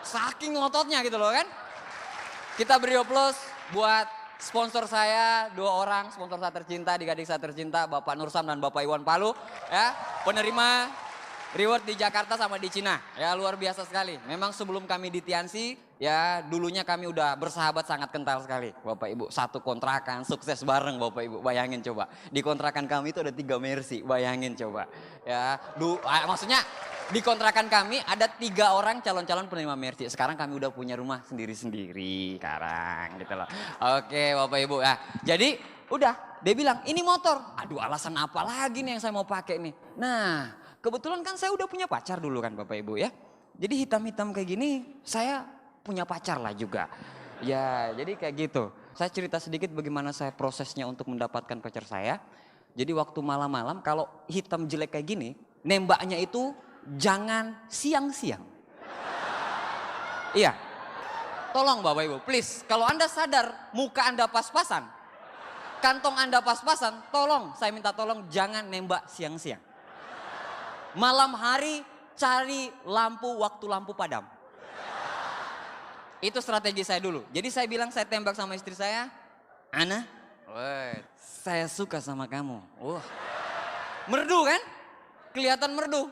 Saking ngototnya gitu loh kan. Kita beri aplaus buat sponsor saya, 2 orang sponsor saya tercinta, adik-adik saya tercinta, Bapak Nursam dan Bapak Iwan Palu. Ya, penerima reward di Jakarta sama di Cina. Ya luar biasa sekali. Memang sebelum kami di Tiansi, ya dulunya kami udah bersahabat sangat kental sekali. Bapak Ibu, satu kontrakan, sukses bareng Bapak Ibu. Bayangin coba. Di kontrakan kami itu ada 3 Mercy. Bayangin coba. Ya, maksudnya di kontrakan kami ada 3 orang calon-calon penerima Mercy. Sekarang kami udah punya rumah sendiri-sendiri sekarang gitu loh. Oke Bapak Ibu ya. Jadi udah dia bilang ini motor. Aduh alasan apa lagi nih yang saya mau pakai nih. Nah kebetulan kan saya udah punya pacar dulu kan Bapak Ibu ya. Jadi hitam-hitam kayak gini saya punya pacar lah juga. Ya jadi kayak gitu. Saya cerita sedikit bagaimana saya prosesnya untuk mendapatkan pacar saya. Jadi waktu malam-malam kalau hitam jelek kayak gini, nembaknya itu jangan siang-siang. Iya. Tolong Bapak Ibu, please. Kalau Anda sadar muka Anda pas-pasan, kantong Anda pas-pasan, tolong, saya minta tolong jangan nembak siang-siang. Malam hari cari lampu waktu lampu padam. Itu strategi saya dulu. Jadi saya bilang saya tembak sama istri saya, Ana, saya suka sama kamu. Merdu kan? Kelihatan merdu.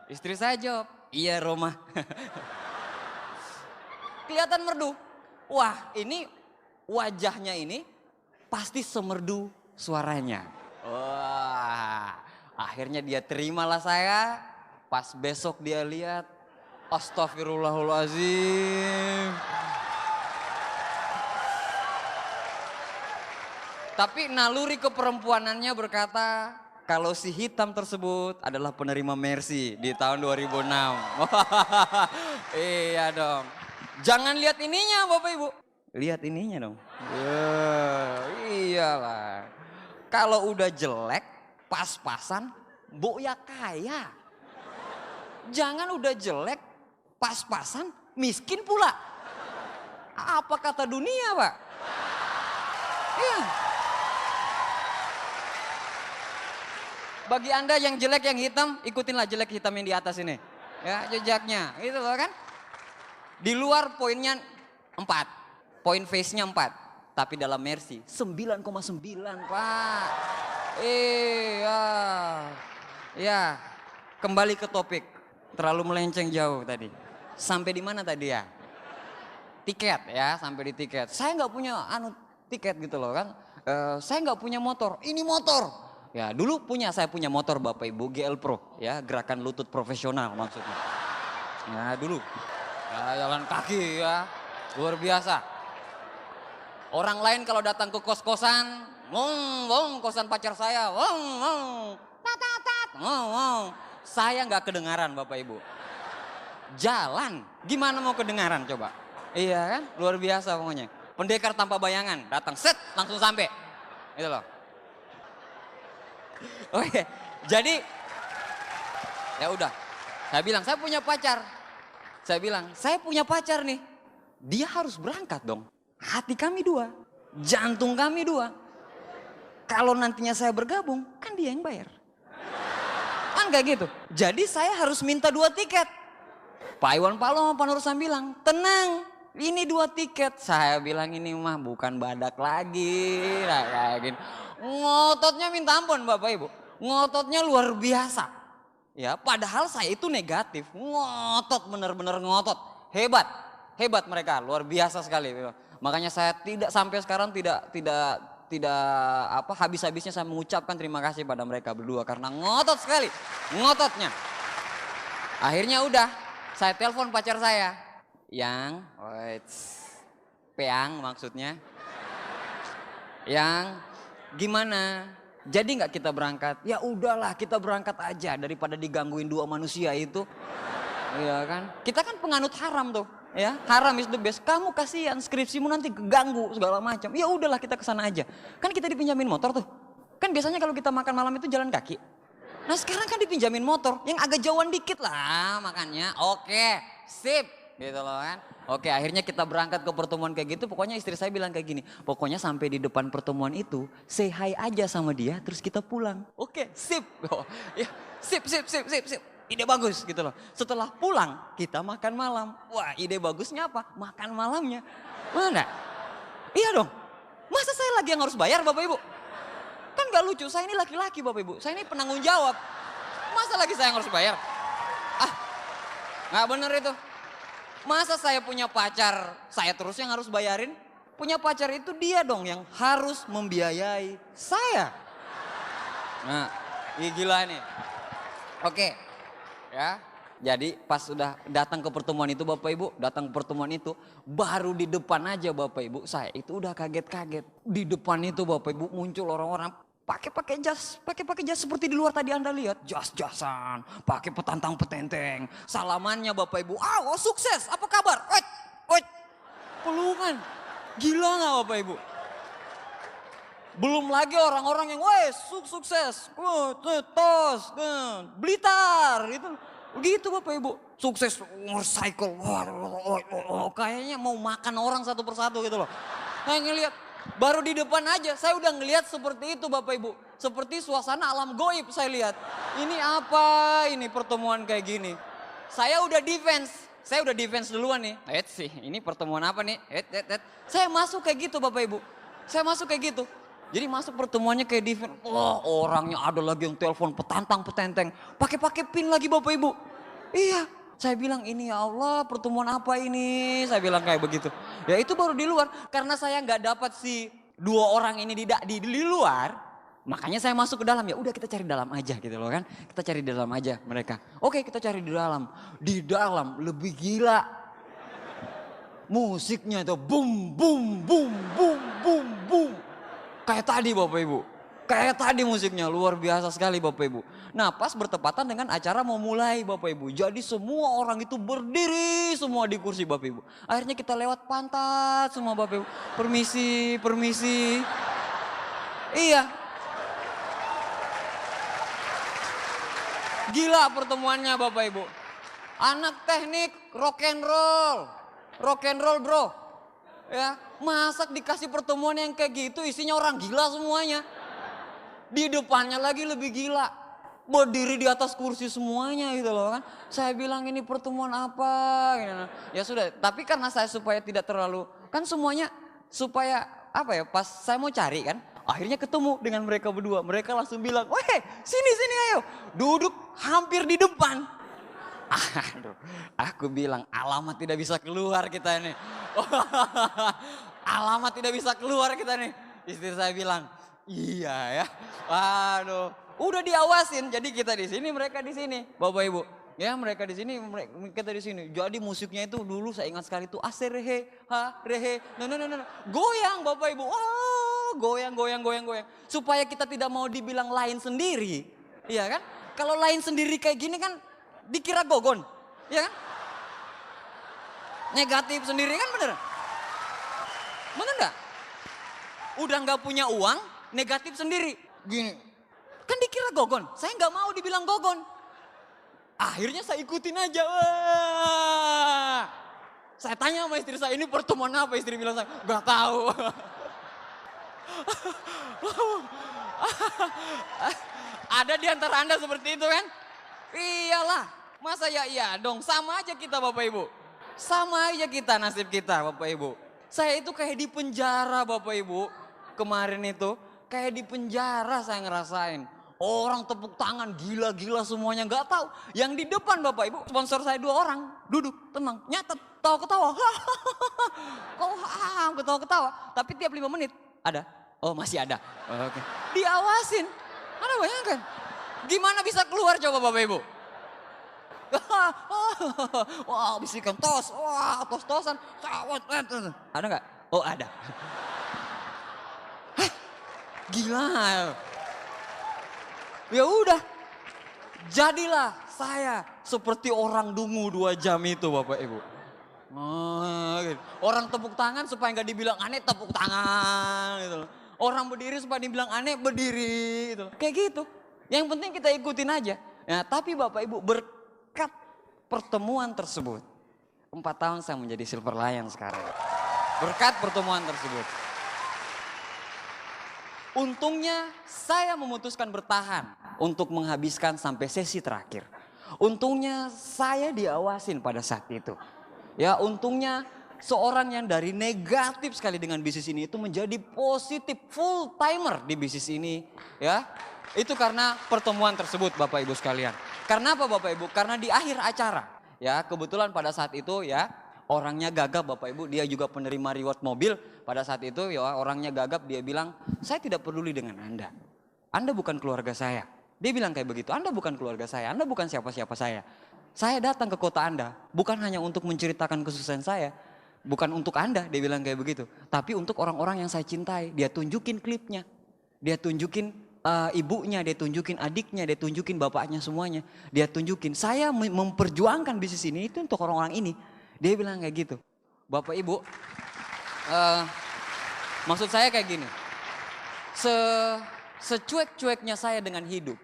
Istri saya jawab, iya Roma. Kelihatan merdu. Wah ini wajahnya ini pasti semerdu suaranya. Wah akhirnya dia terimalah saya. Pas besok dia lihat, astagfirullahaladzim. Tapi naluri keperempuanannya berkata, kalau si hitam tersebut adalah penerima Mercy di tahun 2006. Iya dong. Jangan lihat ininya Bapak Ibu. Lihat ininya dong. Iyalah. Kalau udah jelek, pas-pasan, bu ya kaya. Jangan udah jelek, pas-pasan, miskin pula. Apa kata dunia Pak? Iya. Bagi Anda yang jelek, yang hitam, ikutinlah jelek hitam yang di atas ini. Ya, jejaknya. Gitu loh kan. Di luar poinnya 4. Poin face-nya 4. Tapi dalam Mercy 9,9 Pak. Iya. Ya, kembali ke topik. Terlalu melenceng jauh tadi. Sampai di mana tadi ya? Tiket ya, sampai di tiket. Saya nggak punya tiket gitu loh kan. Saya nggak punya motor. Ini motor. Ya dulu saya punya motor Bapak Ibu GL Pro ya, gerakan lutut profesional maksudnya. Ya dulu ya, jalan kaki ya, luar biasa. Orang lain kalau datang ke kos-kosan, kosan pacar saya, tat, saya nggak kedengaran Bapak Ibu. Jalan, gimana mau kedengaran coba? Iya kan, luar biasa pokoknya. Pendekar tanpa bayangan, datang set langsung sampai, gitu loh. Oke, jadi ya udah. Saya bilang saya punya pacar. Saya bilang saya punya pacar nih. Dia harus berangkat dong. Hati kami 2, jantung kami 2. Kalau nantinya saya bergabung, kan dia yang bayar. Kan kayak gitu. Jadi saya harus minta 2 tiket. Pak Iwan Palu sama Pak Nursam bilang, tenang, ini 2 tiket. Saya bilang ini mah bukan badak lagi. Nah, kayak gini. Ngototnya minta ampun Bapak Ibu. Ngototnya luar biasa. Ya, padahal saya itu negatif, ngotot, bener-bener ngotot, hebat, hebat mereka, luar biasa sekali. Makanya saya tidak sampai sekarang tidak habis-habisnya saya mengucapkan terima kasih pada mereka berdua karena ngotot sekali, ngototnya. Akhirnya udah, saya telepon pacar saya, yang, Peang maksudnya, yang gimana? Jadi nggak kita berangkat? Ya udahlah kita berangkat aja daripada digangguin dua manusia itu. Iya kan? Kita kan penganut haram tuh, ya. Haram is the best. Kamu kasihan skripsimu nanti keganggu segala macam. Ya udahlah kita kesana aja. Kan kita dipinjamin motor tuh. Kan biasanya kalau kita makan malam itu jalan kaki. Nah sekarang kan dipinjamin motor yang agak jauhan dikit lah makannya. Oke, sip. Gitu loh kan. Oke, akhirnya kita berangkat ke pertemuan kayak gitu. Pokoknya istri saya bilang kayak gini. Pokoknya sampai di depan pertemuan itu, say hi aja sama dia terus kita pulang. Oke, sip. Oh, ya, sip. Ide bagus gitu loh. Setelah pulang, kita makan malam. Wah, ide bagusnya apa? Makan malamnya. Mana? Iya dong. Masa saya lagi yang harus bayar Bapak Ibu? Kan gak lucu, saya ini laki-laki Bapak Ibu. Saya ini penanggung jawab. Masa lagi saya yang harus bayar? Ah, gak bener itu. Masa saya punya pacar, saya terus yang harus bayarin? Punya pacar itu dia dong yang harus membiayai saya. Nah, ini gila nih. Oke, ya. Jadi pas sudah datang ke pertemuan itu Bapak Ibu, datang ke pertemuan itu, baru di depan aja Bapak Ibu, saya itu udah kaget-kaget. Di depan itu Bapak Ibu muncul orang-orang pakai jas seperti di luar tadi Anda lihat, jas-jasan, pakai petantang petenteng, salamannya Bapak Ibu, sukses, apa kabar? Wait, pelukan, gila nggak Bapak Ibu? Belum lagi orang-orang yang, sukses, tos, Blitar, gitu, begitu Bapak Ibu, sukses, motorcycle, kayaknya mau makan orang satu persatu gitu loh, kayak ngeliat. Baru di depan aja saya udah ngelihat seperti itu Bapak Ibu. Seperti suasana alam goib saya lihat. Ini apa ini pertemuan kayak gini. Saya udah defense duluan nih. Ini pertemuan apa nih? Saya masuk kayak gitu Bapak Ibu. Saya masuk kayak gitu. Jadi masuk pertemuannya kayak defense. Orangnya ada lagi yang telepon petantang petenteng. Pakai pin lagi Bapak Ibu. Iya. Saya bilang ini ya Allah pertemuan apa ini? Saya bilang kayak begitu. Ya itu baru di luar. Karena saya nggak dapat si dua orang ini di luar. Makanya saya masuk ke dalam. Ya udah kita cari dalam aja gitu loh kan. Kita cari di dalam aja mereka. Oke kita cari di dalam. Di dalam lebih gila. Musiknya itu boom boom boom boom boom boom. Kayak tadi Bapak Ibu. Kayak tadi musiknya luar biasa sekali Bapak Ibu. Nah pas bertepatan dengan acara mau mulai Bapak Ibu. Jadi semua orang itu berdiri semua di kursi Bapak Ibu. Akhirnya kita lewat pantat semua Bapak Ibu. Permisi. Iya. Gila pertemuannya Bapak Ibu. Anak teknik rock and roll bro. Ya, masa dikasih pertemuan yang kayak gitu isinya orang gila semuanya. Di depannya lagi lebih gila. Berdiri di atas kursi semuanya gitu loh kan. Saya bilang ini pertemuan apa gitu. Ya sudah, tapi karena saya supaya tidak terlalu, kan semuanya supaya apa ya, pas saya mau cari kan. Akhirnya ketemu dengan mereka berdua. Mereka langsung bilang, sini ayo. Duduk hampir di depan. Aduh, aku bilang alamat tidak bisa keluar kita ini. Alamat tidak bisa keluar kita nih. Istri saya bilang, iya ya. Waduh, udah diawasin. Jadi kita di sini, mereka di sini, Bapak Ibu. Ya, mereka di sini, kita di sini. Jadi musiknya itu dulu saya ingat sekali itu rehe. No. Goyang Bapak Ibu. Goyang. Supaya kita tidak mau dibilang lain sendiri. Iya kan? Kalau lain sendiri kayak gini kan dikira gogon. Iya kan? Negatif sendiri kan bener? Bener enggak? Udah nggak punya uang, negatif sendiri. Gini, kan dikira gogon. Saya nggak mau dibilang gogon. Akhirnya saya ikutin aja. Wah. Saya tanya sama istri saya, ini pertemuan apa? Istri bilang saya, nggak tahu. Ada di antara Anda seperti itu kan? Iyalah, masa ya iya dong. Sama aja kita Bapak Ibu. Sama aja kita nasib kita Bapak Ibu. Saya itu kayak di penjara Bapak Ibu. Kemarin itu kayak di penjara saya ngerasain. Orang tepuk tangan gila-gila semuanya, nggak tahu. Yang di depan Bapak Ibu, sponsor saya 2 orang, duduk tenang, nyatet, ketawa-ketawa. Kok ketawa-ketawa, tapi tiap 5 menit ada. Oh masih ada. Oke. Diawasin. Anda bayangkan, gimana bisa keluar coba Bapak Ibu? Wah, bisikan tos, wah tos-tosan, ada nggak? Oh ada. Hah, gila. Ya udah, jadilah saya seperti orang dungu 2 jam itu Bapak Ibu. Gitu. Orang tepuk tangan supaya nggak dibilang aneh, tepuk tangan gitu. Orang berdiri supaya dibilang aneh, berdiri gitu. Kayak gitu. Yang penting kita ikutin aja. Ya, tapi Bapak Ibu, berkat pertemuan tersebut, 4 tahun saya menjadi Silver Lion sekarang. Berkat pertemuan tersebut. Untungnya saya memutuskan bertahan untuk menghabiskan sampai sesi terakhir. Untungnya saya diawasin pada saat itu. Ya, untungnya seorang yang dari negatif sekali dengan bisnis ini itu menjadi positif, full timer di bisnis ini. Ya, itu karena pertemuan tersebut Bapak Ibu sekalian. Karena apa Bapak Ibu? Karena di akhir acara, ya kebetulan pada saat itu ya orangnya gagap Bapak Ibu, dia juga penerima reward mobil. Pada saat itu ya orangnya gagap, dia bilang, saya tidak peduli dengan Anda. Anda bukan keluarga saya. Dia bilang kayak begitu, Anda bukan keluarga saya, Anda bukan siapa-siapa saya. Saya datang ke kota Anda, bukan hanya untuk menceritakan kesuksesan saya. Bukan untuk Anda, dia bilang kayak begitu. Tapi untuk orang-orang yang saya cintai, dia tunjukin klipnya. Dia tunjukin ibunya, dia tunjukin adiknya, dia tunjukin bapaknya semuanya. Dia tunjukin, saya memperjuangkan bisnis ini itu untuk orang-orang ini. Dia bilang kayak gitu. Bapak Ibu, maksud saya kayak gini. Secuek-cueknya saya dengan hidup,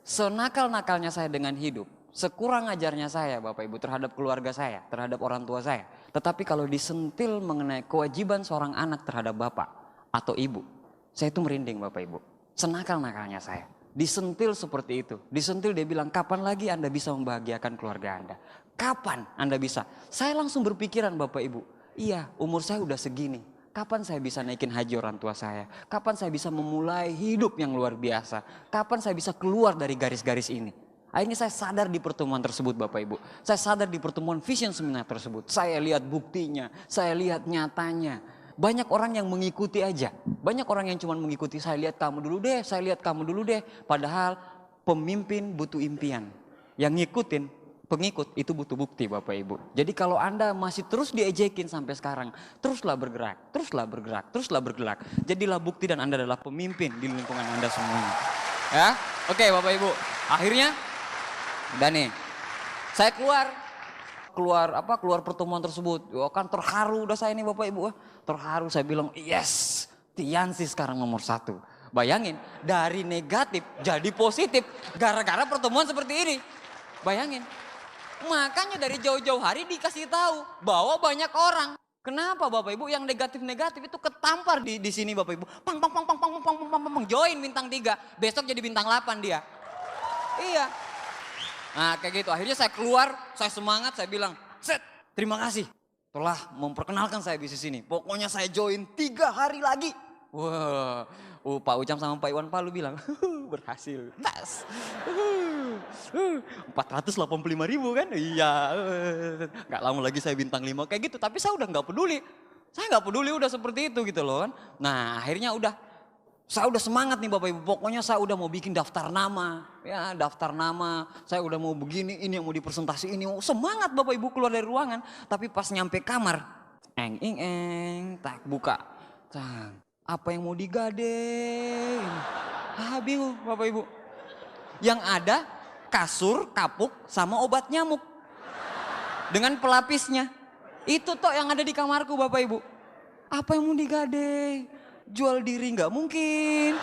senakal-nakalnya saya dengan hidup, sekurang ajarnya saya Bapak Ibu terhadap keluarga saya, terhadap orang tua saya. Tetapi kalau disentil mengenai kewajiban seorang anak terhadap bapak atau ibu, saya itu merinding Bapak Ibu. Senakal-nakalnya saya. Disentil seperti itu. Disentil dia bilang, kapan lagi Anda bisa membahagiakan keluarga Anda? Kapan Anda bisa? Saya langsung berpikiran Bapak Ibu, iya umur saya udah segini. Kapan saya bisa naikin haji orang tua saya? Kapan saya bisa memulai hidup yang luar biasa? Kapan saya bisa keluar dari garis-garis ini? Akhirnya saya sadar di pertemuan tersebut Bapak Ibu. Saya sadar di pertemuan Vision Seminar tersebut. Saya lihat buktinya, saya lihat nyatanya. Banyak orang yang mengikuti aja. Banyak orang yang cuma mengikuti, saya lihat kamu dulu deh, saya lihat kamu dulu deh. Padahal pemimpin butuh impian. Yang ngikutin, pengikut itu butuh bukti Bapak Ibu. Jadi kalau Anda masih terus diejekin sampai sekarang, teruslah bergerak, teruslah bergerak, teruslah bergerak. Jadilah bukti dan Anda adalah pemimpin di lingkungan Anda semuanya. Ya, oke Bapak Ibu. Akhirnya udah nih, saya keluar pertemuan tersebut. Kan terharu udah saya nih Bapak Ibu. Terharu, saya bilang yes, Tiansi sekarang nomor 1. Bayangin, dari negatif jadi positif gara-gara pertemuan seperti ini. Bayangin, makanya dari jauh-jauh hari dikasih tahu bahwa banyak orang. Kenapa Bapak Ibu yang negatif-negatif itu ketampar di sini Bapak Ibu. Pang, join bintang 3, besok jadi bintang 8 dia. Iya. Nah kayak gitu, akhirnya saya keluar, saya semangat, saya bilang, set, terima kasih telah memperkenalkan saya bisnis ini. Pokoknya saya join 3 hari lagi. Wah, Pak Ucam sama Pak Iwan Palu bilang, berhasil, tas. 485.000 kan? Iya, gak lama lagi saya bintang 5 kayak gitu. Tapi saya udah gak peduli, saya gak peduli udah seperti itu gitu loh kan. Nah akhirnya saya udah semangat nih Bapak Ibu, pokoknya saya udah mau bikin daftar nama. Ya daftar nama, saya udah mau begini, ini yang mau dipresentasi ini. Semangat Bapak Ibu keluar dari ruangan. Tapi pas nyampe kamar, tak buka. Apa yang mau digadeng? Bingung Bapak Ibu. Yang ada kasur, kapuk, sama obat nyamuk. Dengan pelapisnya. Itu toh yang ada di kamarku Bapak Ibu. Apa yang mau digadeng? Jual diri nggak mungkin.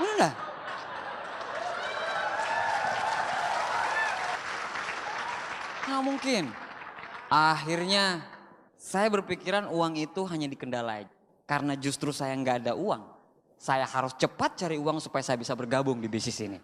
Udah. Nggak mungkin. Akhirnya saya berpikiran uang itu hanya dikendalai. Karena justru saya nggak ada uang. Saya harus cepat cari uang supaya saya bisa bergabung di bisnis ini.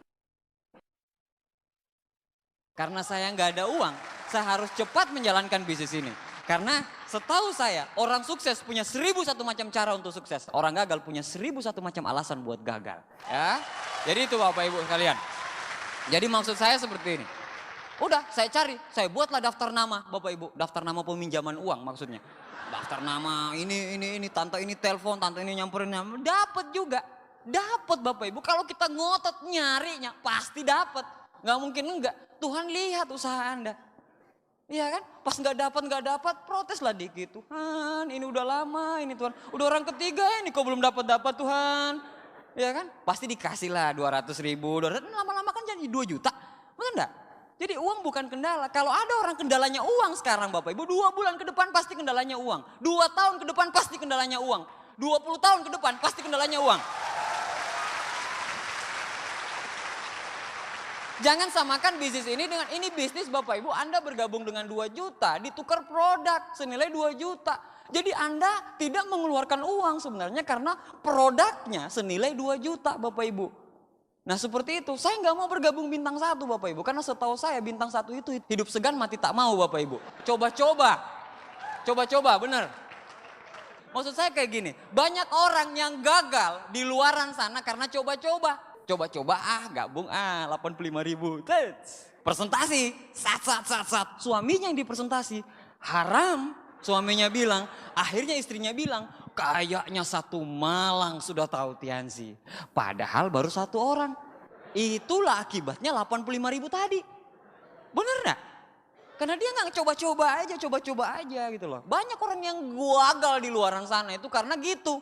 Karena saya nggak ada uang, saya harus cepat menjalankan bisnis ini. Karena setahu saya orang sukses punya 1001 macam cara untuk sukses. Orang gagal punya 1001 macam alasan buat gagal. Ya. Jadi itu Bapak Ibu sekalian. Jadi maksud saya seperti ini. Udah saya cari, saya buatlah daftar nama Bapak Ibu. Daftar nama peminjaman uang maksudnya. Daftar nama ini, tante ini telepon, tante ini nyamperin. Dapat juga. Dapat Bapak Ibu. Kalau kita ngotot nyarinya pasti dapat. Nggak mungkin enggak. Tuhan lihat usaha Anda. Iya kan? Pas nggak dapat, proteslah dikit. Tuhan, ini udah lama ini Tuhan. Udah orang ketiga ini kok belum dapat Tuhan. Ya kan? Pasti dikasih lah 200.000, lama-lama kan jadi 2 juta. Betul enggak? Jadi uang bukan kendala. Kalau ada orang kendalanya uang sekarang Bapak Ibu, 2 bulan ke depan pasti kendalanya uang. 2 tahun ke depan pasti kendalanya uang. 20 tahun ke depan pasti kendalanya uang. Jangan samakan bisnis ini dengan ini bisnis Bapak Ibu. Anda bergabung dengan 2 juta, ditukar produk senilai 2 juta. Jadi Anda tidak mengeluarkan uang sebenarnya karena produknya senilai 2 juta Bapak Ibu. Nah seperti itu, saya nggak mau bergabung bintang 1 Bapak Ibu. Karena setahu saya bintang 1 itu hidup segan mati tak mau Bapak Ibu. Coba-coba, bener. Maksud saya kayak gini, banyak orang yang gagal di luaran sana karena coba-coba. Coba-coba gabung 85.000. Presentasi, sat. Suaminya yang dipresentasi, haram. Suaminya bilang, akhirnya istrinya bilang, kayaknya satu Malang sudah tahu Tiansi. Padahal baru 1 orang. Itulah akibatnya 85.000 tadi. Bener gak? Karena dia gak coba-coba aja gitu loh. Banyak orang yang gagal di luaran sana itu karena gitu.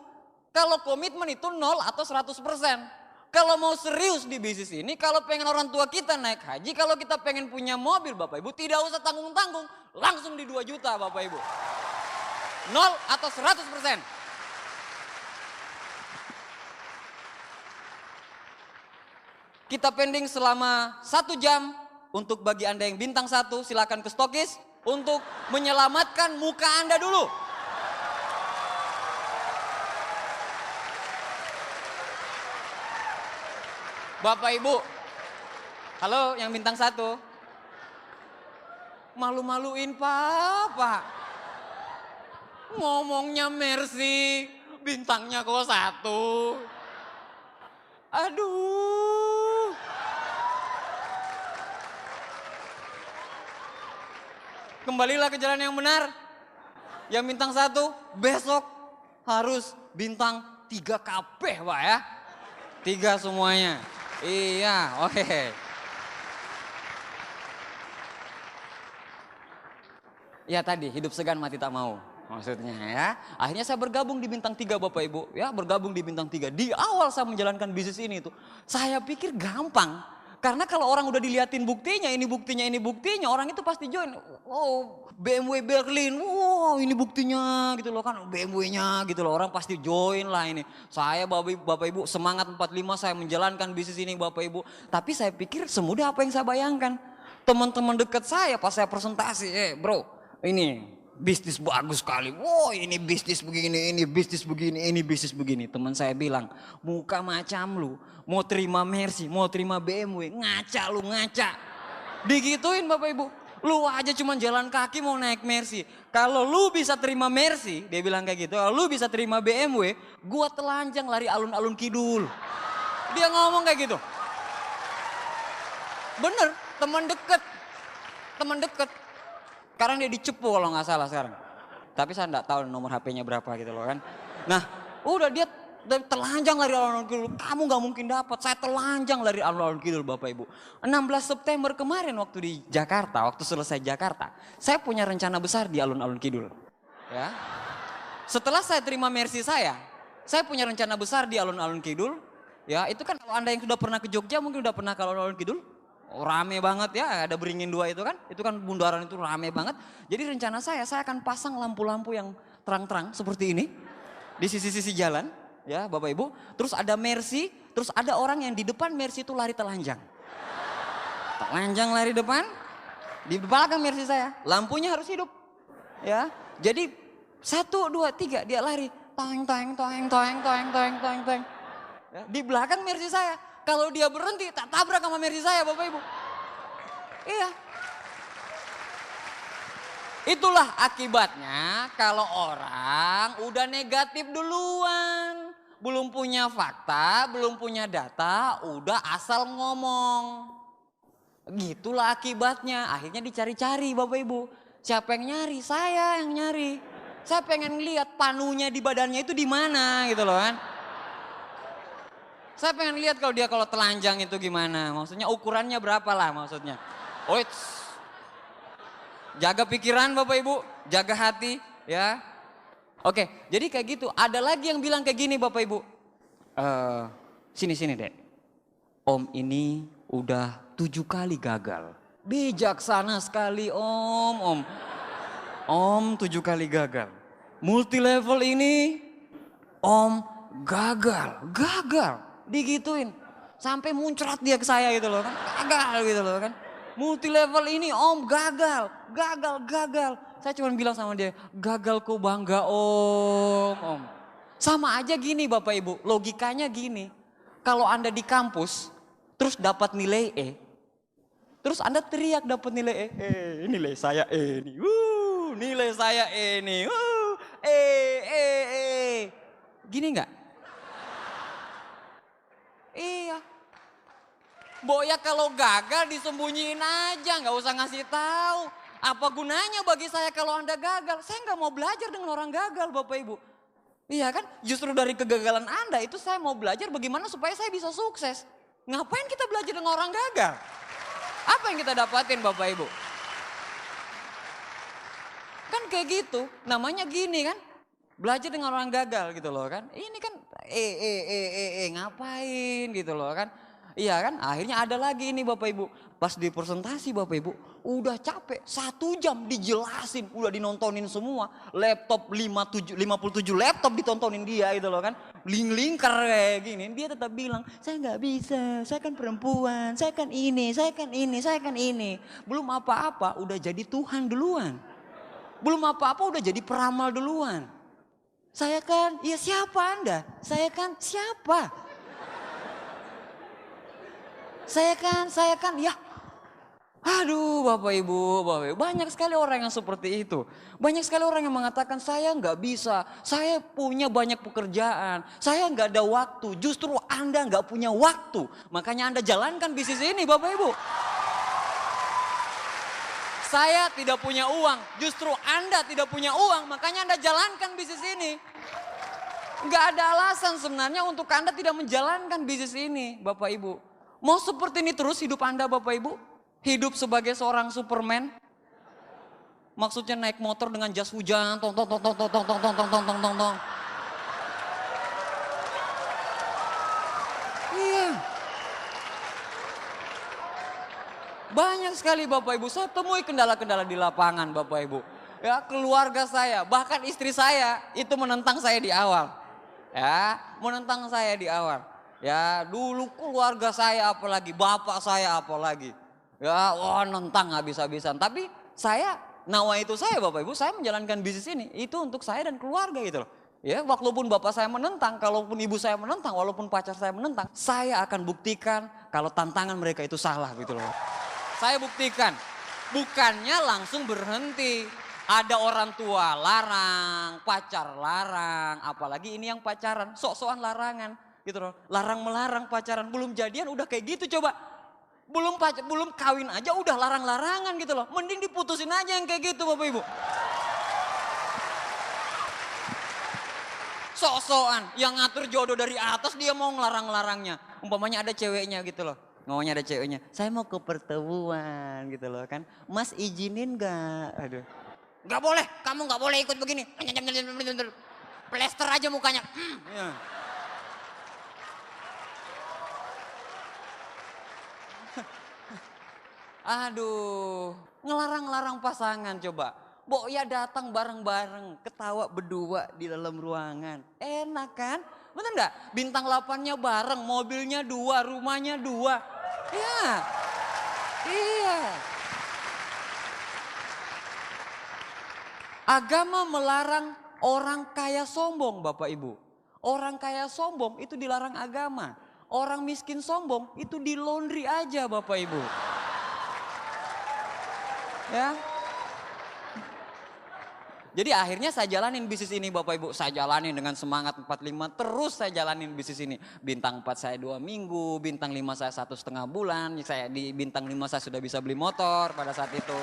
Kalau komitmen itu 0 atau 100%. Kalau mau serius di bisnis ini, kalau pengen orang tua kita naik haji, kalau kita pengen punya mobil Bapak Ibu, tidak usah tanggung-tanggung, langsung di 2 juta Bapak Ibu. 0 atau 100%. Kita pending selama 1 jam, untuk bagi Anda yang bintang 1 silakan ke stokis, untuk menyelamatkan muka Anda dulu. Bapak Ibu, halo yang bintang 1. Malu-maluin Papa. Ngomongnya Mercy, bintangnya kok 1. Aduh. Kembalilah ke jalan yang benar. Yang bintang 1 besok harus bintang 3 kabeh Pak ya. 3 semuanya. Iya, oke. Ya tadi, hidup segan mati tak mau. Maksudnya ya. Akhirnya saya bergabung di bintang 3 Bapak Ibu. Ya bergabung di bintang 3. Di awal saya menjalankan bisnis ini tuh. Saya pikir gampang. Karena kalau orang udah diliatin buktinya, ini buktinya. Orang itu pasti join. Oh BMW Berlin, wow ini buktinya gitu loh kan. BMW-nya gitu loh. Orang pasti join lah ini. Saya Bapak Ibu semangat 45 saya menjalankan bisnis ini Bapak Ibu. Tapi saya pikir semudah apa yang saya bayangkan. Teman-teman dekat saya pas saya presentasi, bro ini bisnis bagus sekali. Wow ini bisnis begini, ini bisnis begini, ini bisnis begini. Teman saya bilang, muka macam lu, mau terima Mercy, mau terima BMW, ngaca lu ngaca. Digituin Bapak Ibu, lu aja cuma jalan kaki mau naik Mercy. Kalau lu bisa terima Mercy, dia bilang kayak gitu, kalau lu bisa terima BMW, gua telanjang lari alun-alun kidul. Dia ngomong kayak gitu. Bener, teman deket. Sekarang dia dicepu kalau nggak salah sekarang. Tapi saya nggak tahu nomor HP-nya berapa gitu loh kan. Nah, udah dia telanjang lari alun-alun kidul. Kamu nggak mungkin dapat. Saya telanjang lari alun-alun kidul Bapak Ibu. 16 September kemarin waktu di Jakarta, waktu selesai Jakarta, saya punya rencana besar di alun-alun kidul. Ya. Setelah saya terima Mercy saya punya rencana besar di alun-alun kidul. Ya, itu kan kalau Anda yang sudah pernah ke Jogja mungkin udah pernah ke alun-alun kidul. Oh, rame banget ya, ada Beringin 2 itu kan bundaran itu rame banget. Jadi rencana saya akan pasang lampu-lampu yang terang-terang seperti ini di sisi-sisi jalan, ya Bapak Ibu. Terus ada Mercy, terus ada orang yang di depan Mercy itu lari telanjang. Telanjang lari depan, di belakang Mercy saya, lampunya harus hidup, ya. Jadi 1, 2, 3 dia lari, toeng. Ya, di belakang Mercy saya. Kalau dia berhenti, tak tabrak sama Mercy saya Bapak Ibu. Iya. Itulah akibatnya kalau orang udah negatif duluan. belum punya fakta, belum punya data, udah asal ngomong. Gitulah akibatnya, akhirnya dicari-cari Bapak Ibu. Siapa yang nyari? Saya yang nyari. Saya pengen lihat panunya di badannya itu di mana gitu loh kan. Saya pengen lihat kalau telanjang itu gimana. Maksudnya ukurannya berapa lah maksudnya. Oits. Jaga pikiran Bapak Ibu, jaga hati ya. Oke, jadi kayak gitu. Ada lagi yang bilang kayak gini Bapak Ibu. Sini Dek. Om ini udah 7 kali gagal. Bijaksana sekali Om. Om 7 kali gagal. Multi level ini Om gagal. Digituin. Sampai muncrat dia ke saya gitu loh kan. Gagal gitu loh kan. Multi level ini Om gagal. Saya cuma bilang sama dia, gagal kok bangga Om. Sama aja gini Bapak Ibu, logikanya gini. Kalau Anda di kampus, terus dapat nilai E. Terus Anda teriak dapat nilai E. Nilai saya E nih. Nilai saya E nih. Gini nggak? Iya. Boya kalau gagal disembunyiin aja, nggak usah ngasih tahu. Apa gunanya bagi saya kalau Anda gagal? Saya nggak mau belajar dengan orang gagal Bapak Ibu. Iya kan? Justru dari kegagalan Anda itu saya mau belajar bagaimana supaya saya bisa sukses. Ngapain kita belajar dengan orang gagal? Apa yang kita dapatin Bapak Ibu? Kan kayak gitu, namanya gini kan. Belajar dengan orang gagal gitu loh kan. Ini kan ngapain gitu loh kan. Iya kan, akhirnya ada lagi ini Bapak Ibu. Pas di presentasi Bapak Ibu, udah capek 1 jam dijelasin, udah dinontonin semua. Laptop 57 laptop ditontonin dia gitu loh kan. Lingkar kayak gini, dia tetap bilang, saya nggak bisa, saya kan perempuan, saya kan ini. Belum apa-apa udah jadi Tuhan duluan. Belum apa-apa udah jadi peramal duluan. Saya kan, ya siapa Anda? Saya kan siapa? Saya kan, ya. Aduh Bapak Ibu, banyak sekali orang yang seperti itu. Banyak sekali orang yang mengatakan saya nggak bisa, saya punya banyak pekerjaan, saya nggak ada waktu. Justru Anda nggak punya waktu, makanya Anda jalankan bisnis ini Bapak Ibu. Saya tidak punya uang, justru Anda tidak punya uang, makanya Anda jalankan bisnis ini. Nggak ada alasan sebenarnya untuk Anda tidak menjalankan bisnis ini Bapak Ibu. Mau seperti ini terus hidup Anda Bapak Ibu? Hidup sebagai seorang Superman? Maksudnya naik motor dengan jas hujan, tong. Iya. Banyak sekali Bapak Ibu, saya temui kendala-kendala di lapangan Bapak Ibu. Ya, keluarga saya, bahkan istri saya itu menentang saya di awal. Ya, menentang saya di awal. Ya, dulu keluarga saya apalagi, bapak saya apalagi. Ya, wah nentang habis-habisan. Tapi saya, nawa itu saya Bapak Ibu, saya menjalankan bisnis ini. Itu untuk saya dan keluarga gitu loh. Ya, walaupun bapak saya menentang, kalaupun ibu saya menentang, walaupun pacar saya menentang, saya akan buktikan kalau tantangan mereka itu salah gitu loh. Saya buktikan, bukannya langsung berhenti. Ada orang tua larang, pacar larang, apalagi ini yang pacaran, sok-sokan larangan. Gitu loh, larang-melarang pacaran, belum jadian udah kayak gitu coba. Belum kawin aja udah larang-larangan gitu loh. Mending diputusin aja yang kayak gitu Bapak Ibu. Sok-sokan yang ngatur jodoh dari atas dia mau ngelarang-larangnya. Umpamanya ada ceweknya gitu loh. Ngomongnya ada ceweknya, saya mau ke pertemuan gitu loh kan. Mas izinin gak? Aduh. Gak boleh, kamu gak boleh ikut begini. Plester aja mukanya. Ya. Aduh, ngelarang-larang pasangan coba. Ya datang bareng-bareng, ketawa berdua di dalam ruangan. Enak kan? Bener gak? Bintang 8-nya bareng, mobilnya 2, rumahnya 2. Iya. Iya. Agama melarang orang kaya sombong Bapak Ibu. Orang kaya sombong itu dilarang agama. Orang miskin sombong itu di laundry aja Bapak Ibu. Ya. Jadi akhirnya saya jalanin bisnis ini Bapak Ibu. Saya jalanin dengan semangat 45, terus saya jalanin bisnis ini. Bintang 4 saya 2 minggu, bintang 5 saya 1,5 bulan. Saya di bintang 5 saya sudah bisa beli motor pada saat itu.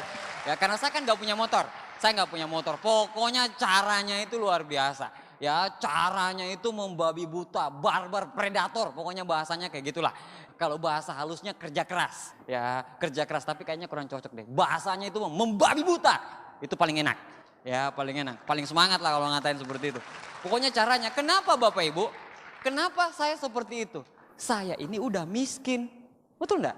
Ya karena saya kan gak punya motor. Saya gak punya motor. Pokoknya caranya itu luar biasa. Ya caranya itu membabi buta, barbar, predator. Pokoknya bahasanya kayak gitulah. Kalau bahasa halusnya kerja keras. Ya kerja keras tapi kayaknya kurang cocok deh. Bahasanya itu membabi buta. Itu paling enak. Ya paling enak, paling semangat lah kalau ngatain seperti itu. Pokoknya caranya, kenapa Bapak Ibu? Kenapa saya seperti itu? Saya ini udah miskin, betul enggak?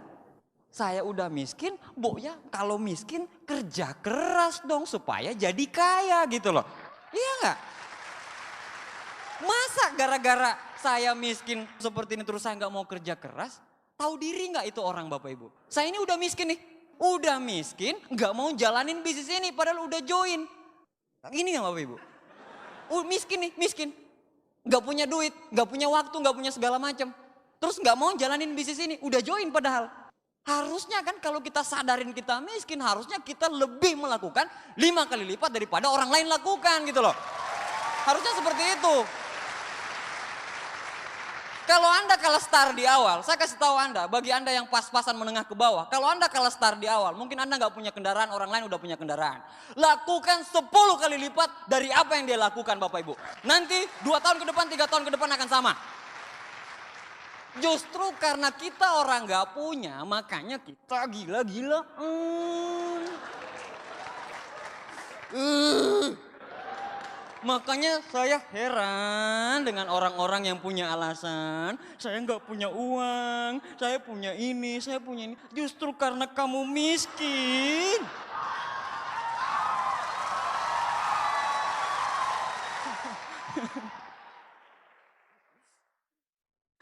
Saya udah miskin, Bu ya kalau miskin kerja keras dong supaya jadi kaya gitu loh. Iya enggak? Masa gara-gara saya miskin seperti ini terus saya nggak mau kerja keras? Tahu diri nggak itu orang Bapak Ibu? Saya ini udah miskin nih, udah miskin nggak mau jalanin bisnis ini padahal udah join. Ini ya Bapak Ibu, miskin nih, miskin. Gak punya duit, gak punya waktu, gak punya segala macam. Terus gak mau jalanin bisnis ini, udah join padahal. Harusnya kan kalau kita sadarin kita miskin, harusnya kita lebih melakukan 5 kali lipat daripada orang lain lakukan gitu loh. Harusnya seperti itu. Kalau Anda kalah start di awal, saya kasih tahu Anda, bagi Anda yang pas-pasan menengah ke bawah, kalau Anda kalah start di awal, mungkin Anda nggak punya kendaraan, orang lain udah punya kendaraan. Lakukan 10 kali lipat dari apa yang dia lakukan Bapak Ibu. Nanti 2 tahun ke depan, 3 tahun ke depan akan sama. Justru karena kita orang nggak punya, makanya kita gila-gila. Makanya saya heran dengan orang-orang yang punya alasan, saya nggak punya uang, saya punya ini, saya punya ini. Justru karena kamu miskin.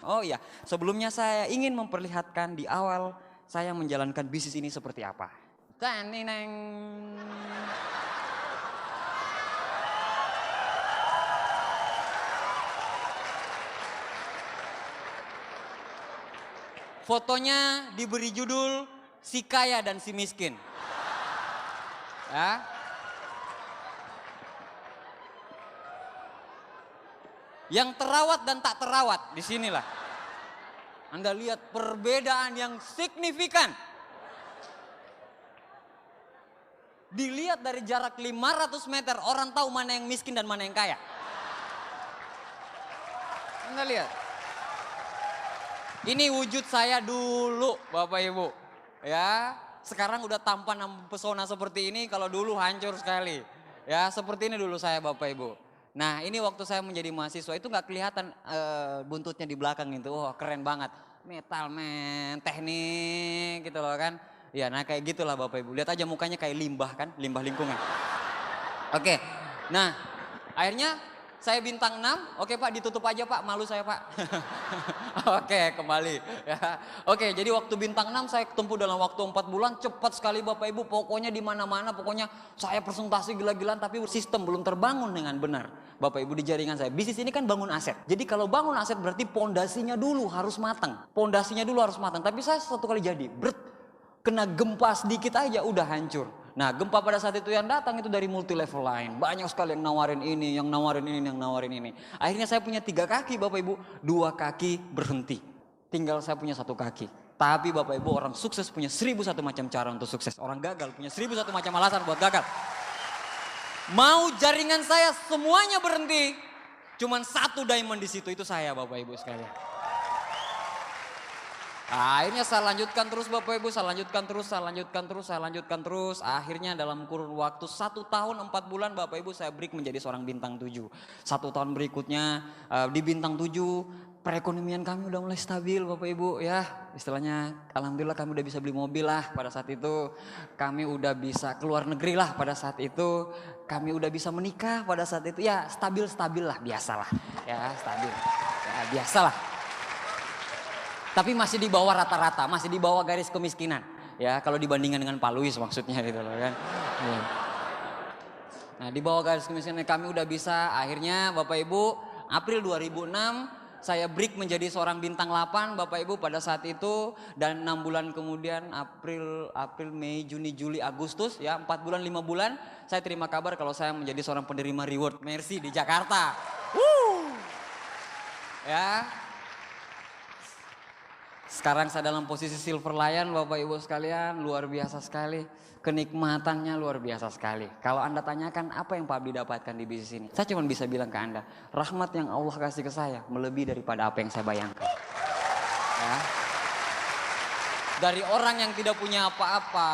Oh iya, sebelumnya saya ingin memperlihatkan di awal saya menjalankan bisnis ini seperti apa. Kanineng. Fotonya diberi judul Si Kaya dan Si Miskin. Ya. Yang terawat dan tak terawat, disinilah. Anda lihat perbedaan yang signifikan. Dilihat dari jarak 500 meter, orang tahu mana yang miskin dan mana yang kaya. Anda lihat. Ini wujud saya dulu Bapak Ibu. Ya, sekarang udah tampan pesona seperti ini, kalau dulu hancur sekali. Ya, seperti ini dulu saya Bapak Ibu. Nah, ini waktu saya menjadi mahasiswa itu nggak kelihatan buntutnya di belakang itu. Wah, keren banget. Metal man, teknik gitu loh kan. Ya, nah kayak gitulah Bapak Ibu. Lihat aja mukanya kayak limbah kan, limbah lingkungan. Oke. Nah, akhirnya saya bintang 6, oke Pak ditutup aja Pak, malu saya Pak. Oke kembali. Ya. Oke jadi waktu bintang 6 saya tempuh dalam waktu 4 bulan, cepat sekali Bapak Ibu. Pokoknya di mana-mana, pokoknya saya presentasi gila-gilaan tapi sistem belum terbangun dengan benar. Bapak Ibu di jaringan saya, bisnis ini kan bangun aset. Jadi kalau bangun aset berarti pondasinya dulu harus matang. Pondasinya dulu harus matang, tapi saya satu kali jadi, kena gempa sedikit aja udah hancur. Nah gempa pada saat itu yang datang itu dari multi level lain. Banyak sekali yang nawarin ini, yang nawarin ini, yang nawarin ini. Akhirnya saya punya 3 kaki Bapak Ibu, 2 kaki berhenti. Tinggal saya punya 1 kaki. Tapi Bapak Ibu orang sukses punya 1001 macam cara untuk sukses. Orang gagal punya 1001 macam alasan buat gagal. Mau jaringan saya semuanya berhenti. Cuman 1 diamond di situ, itu saya Bapak Ibu sekalian. Akhirnya saya lanjutkan terus Bapak Ibu, saya lanjutkan terus. Akhirnya dalam kurun waktu 1 tahun 4 bulan Bapak Ibu saya break menjadi seorang bintang 7. 1 tahun berikutnya di bintang 7 perekonomian kami udah mulai stabil Bapak Ibu ya. Istilahnya alhamdulillah kami udah bisa beli mobil lah pada saat itu. Kami udah bisa keluar negeri lah pada saat itu. Kami udah bisa menikah pada saat itu. Ya stabil-stabil lah, biasalah. Ya stabil, ya biasalah. Tapi masih di bawah rata-rata, masih di bawah garis kemiskinan. Ya, kalau dibandingkan dengan Pak Luis maksudnya gitu loh kan. Ya. Nah, di bawah garis kemiskinan kami udah bisa, akhirnya Bapak Ibu, April 2006 saya break menjadi seorang bintang 8 Bapak Ibu pada saat itu. Dan 6 bulan kemudian April, Mei, Juni, Juli, Agustus ya 4 bulan 5 bulan saya terima kabar kalau saya menjadi seorang penerima reward Mercy di Jakarta. Ya. Sekarang saya dalam posisi Silver Lion Bapak Ibu sekalian, luar biasa sekali. Kenikmatannya luar biasa sekali. Kalau Anda tanyakan apa yang Pak Abdi dapatkan di bisnis ini, saya cuma bisa bilang ke Anda, rahmat yang Allah kasih ke saya melebihi daripada apa yang saya bayangkan. Ya. Dari orang yang tidak punya apa-apa,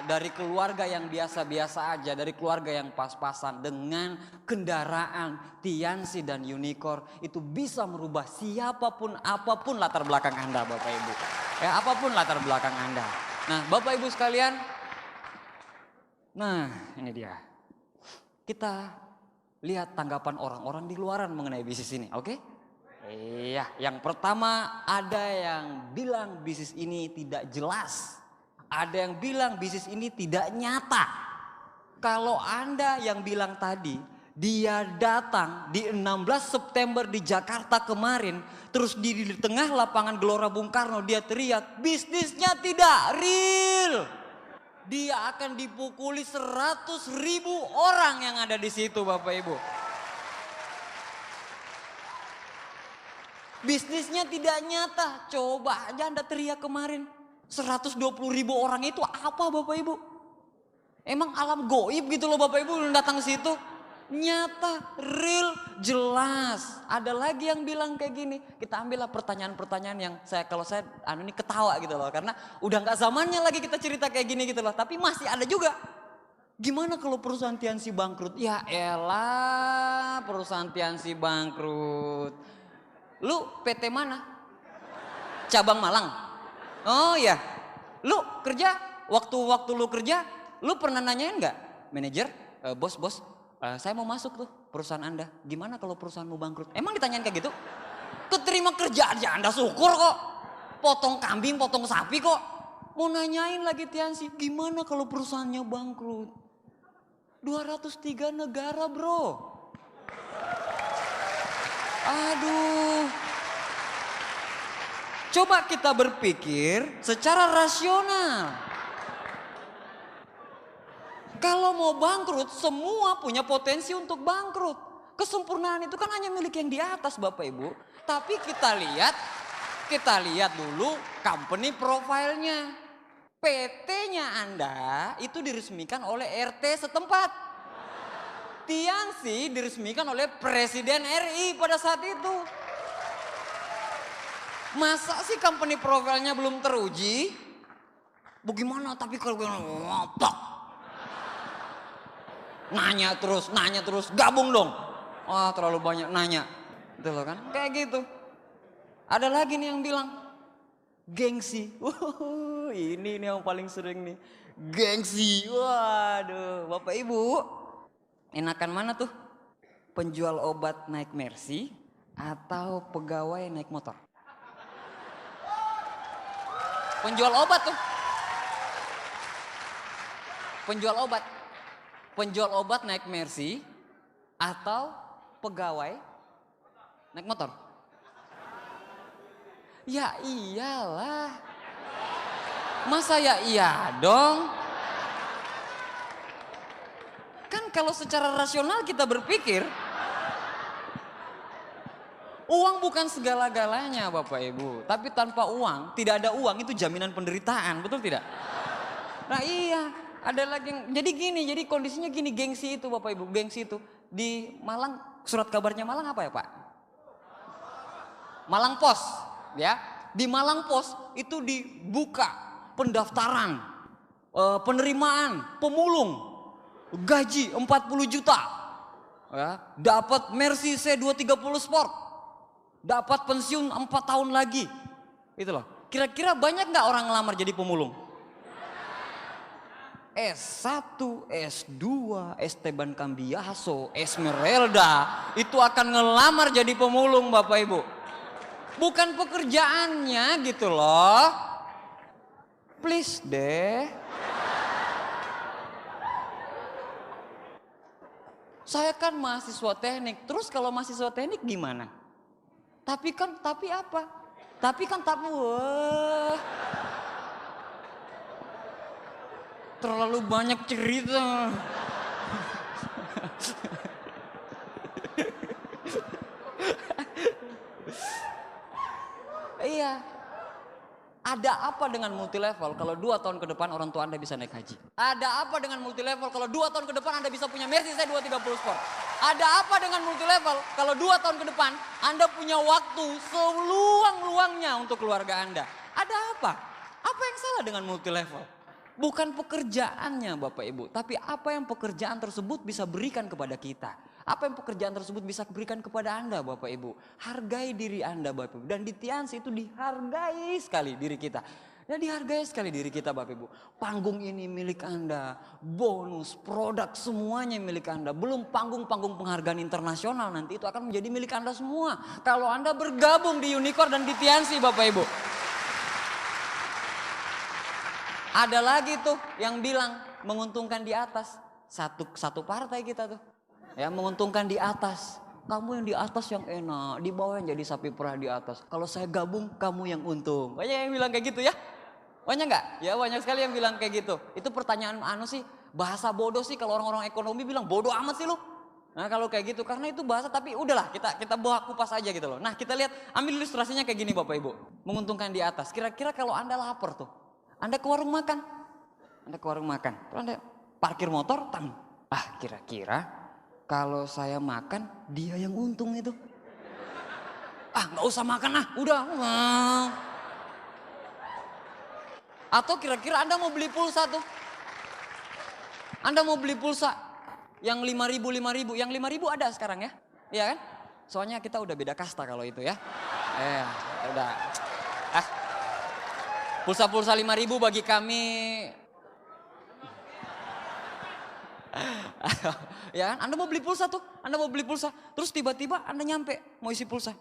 dari keluarga yang biasa-biasa aja, dari keluarga yang pas-pasan, dengan kendaraan Tiansi dan Unicorn, itu bisa merubah siapapun, apapun latar belakang Anda Bapak Ibu. Ya, apapun latar belakang Anda. Nah Bapak Ibu sekalian, nah ini dia. Kita lihat tanggapan orang-orang di luaran mengenai bisnis ini, oke? Iya, yang pertama ada yang bilang bisnis ini tidak jelas. Ada yang bilang bisnis ini tidak nyata. Kalau Anda yang bilang tadi, dia datang di 16 September di Jakarta kemarin, terus di tengah lapangan Gelora Bung Karno dia teriak, bisnisnya tidak real. Dia akan dipukuli 100.000 orang yang ada di situ Bapak Ibu. Bisnisnya tidak nyata. Coba aja Anda teriak kemarin. 120.000 orang itu apa Bapak Ibu? Emang alam goib gitu loh Bapak Ibu datang ke situ. Nyata, real, jelas. Ada lagi yang bilang kayak gini. Kita ambillah pertanyaan-pertanyaan yang kalau saya ini ketawa gitu loh. Karena udah gak zamannya lagi kita cerita kayak gini gitu loh. Tapi masih ada juga. Gimana kalau perusahaan Tiansi bangkrut? Ya elah, perusahaan Tiansi bangkrut. Lu PT mana? Cabang Malang. Oh iya. Lu kerja, waktu lu kerja, lu pernah nanyain nggak, manajer, bos, saya mau masuk tuh perusahaan Anda. Gimana kalau perusahaanmu bangkrut? Emang ditanyain kayak gitu? Keterima kerja aja Anda syukur kok. Potong kambing, potong sapi kok. Mau nanyain lagi Tiansi, gimana kalau perusahaannya bangkrut? 203 negara bro. Aduh. Coba kita berpikir secara rasional. Kalau mau bangkrut, semua punya potensi untuk bangkrut. Kesempurnaan itu kan hanya milik yang di atas Bapak Ibu. Tapi kita lihat dulu company profile-nya. PT-nya Anda itu diresmikan oleh RT setempat. Tiansi diresmikan oleh Presiden RI pada saat itu. Masa sih company profile-nya belum teruji? Bagaimana tapi kalau ngopak? Nanya terus, gabung dong. Wah terlalu banyak nanya. Gitu loh kan, kayak gitu. Ada lagi nih yang bilang, gengsi. Ini yang paling sering nih. Gengsi, waduh Bapak Ibu. Enakan mana tuh? Penjual obat naik Mercy atau pegawai naik motor? Penjual obat tuh. Penjual obat naik Mercy atau pegawai naik motor? Ya iyalah. Masa ya iya dong? Kan kalau secara rasional kita berpikir, uang bukan segala-galanya Bapak Ibu. Tapi tanpa uang, tidak ada uang itu jaminan penderitaan, betul tidak? Nah iya, ada lagi jadi kondisinya gini, gengsi itu Bapak Ibu, gengsi itu. Di Malang, surat kabarnya Malang apa ya Pak? Malang Pos, ya. Di Malang Pos itu dibuka pendaftaran, penerimaan, pemulung. Gaji 40 juta, ya, dapat Mercy C230 Sport, dapat pensiun 4 tahun lagi, itu loh. Kira-kira banyak nggak orang ngelamar jadi pemulung? S1, S2, Esteban Cambiaso, Esmeralda, itu akan ngelamar jadi pemulung Bapak Ibu. Bukan pekerjaannya gitu loh. Please deh. Saya kan mahasiswa teknik, terus kalau mahasiswa teknik gimana? Tapi apa? Tapi kan tak, wah. Terlalu banyak cerita. Iya. Ada apa dengan multi level kalau 2 tahun ke depan orang tua Anda bisa naik haji? Ada apa dengan multi level kalau 2 tahun ke depan Anda bisa punya Mercedes 230 Sport? Ada apa dengan multi level kalau 2 tahun ke depan Anda punya waktu seluang-luangnya untuk keluarga Anda? Ada apa? Apa yang salah dengan multi level? Bukan pekerjaannya Bapak Ibu, tapi apa yang pekerjaan tersebut bisa berikan kepada kita. Apa yang pekerjaan tersebut bisa berikan kepada Anda Bapak Ibu. Hargai diri Anda Bapak Ibu. Dan di Tiansi itu dihargai sekali diri kita. Dan dihargai sekali diri kita Bapak Ibu. Panggung ini milik Anda. Bonus, produk semuanya milik Anda. Belum panggung-panggung penghargaan internasional nanti itu akan menjadi milik Anda semua. Kalau Anda bergabung di Unicorn dan di Tiansi Bapak Ibu. Ada lagi tuh yang bilang menguntungkan di atas. Satu partai kita tuh. Ya menguntungkan di atas. Kamu yang di atas yang enak, di bawah yang jadi sapi perah di atas. Kalau saya gabung, kamu yang untung. Banyak yang bilang kayak gitu ya? Banyak nggak? Ya banyak sekali yang bilang kayak gitu. Itu pertanyaan sih, bahasa bodoh sih kalau orang-orang ekonomi bilang bodoh amat sih lu. Nah kalau kayak gitu, karena itu bahasa tapi udahlah kita bawa kupas aja gitu loh. Nah kita lihat, ambil ilustrasinya kayak gini Bapak Ibu. Menguntungkan di atas. Kira-kira kalau Anda lapar tuh, Anda ke warung makan. Terus Anda parkir motor, kira-kira kalau saya makan, dia yang untung itu. Nggak usah makan udah. Atau kira-kira Anda mau beli pulsa tuh. Anda mau beli pulsa yang 5.000. Yang 5.000 ada sekarang ya. Iya kan? Soalnya kita udah beda kasta kalau itu ya. Udah. Pulsa-pulsa 5.000 bagi kami. Ya kan? Anda mau beli pulsa tuh, terus tiba-tiba Anda nyampe mau isi pulsa.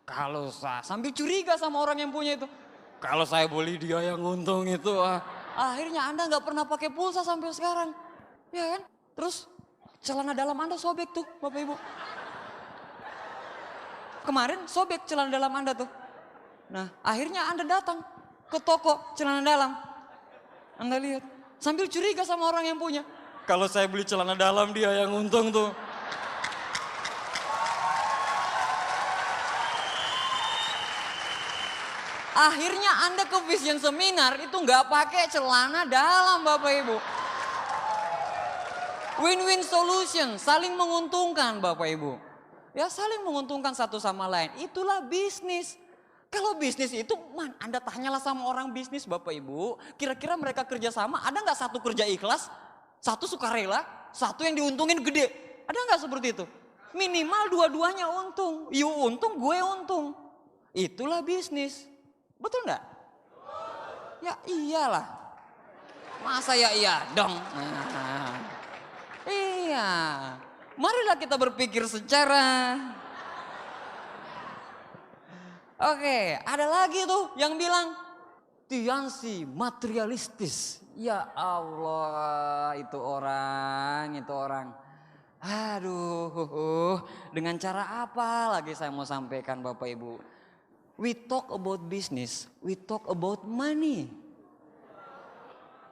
Kalau saya sambil curiga sama orang yang punya itu, kalau saya beli dia yang untung itu. Akhirnya Anda nggak pernah pakai pulsa sampai sekarang, ya kan? Terus celana dalam Anda sobek tuh, Bapak Ibu. Kemarin sobek celana dalam Anda tuh. Nah, akhirnya Anda datang ke toko celana dalam. Anda lihat, sambil curiga sama orang yang punya. Kalau saya beli celana dalam dia yang untung tuh. Akhirnya Anda ke Vision Seminar itu nggak pakai celana dalam Bapak Ibu. Win-win solution, saling menguntungkan Bapak Ibu. Ya saling menguntungkan satu sama lain, itulah bisnis. Kalau bisnis itu, Anda tanyalah sama orang bisnis Bapak Ibu. Kira-kira mereka kerja sama, ada nggak satu kerja ikhlas? Satu sukarela, satu yang diuntungin gede. Ada nggak seperti itu? Minimal dua-duanya untung. You untung, gue untung. Itulah bisnis. Betul nggak? Ya iyalah. Masa ya iya dong? Iya. Marilah kita berpikir secara... Oke, ada lagi tuh yang bilang Tiansi materialistis. Ya Allah, itu orang. Aduh, dengan cara apa lagi saya mau sampaikan Bapak Ibu? We talk about business, we talk about money.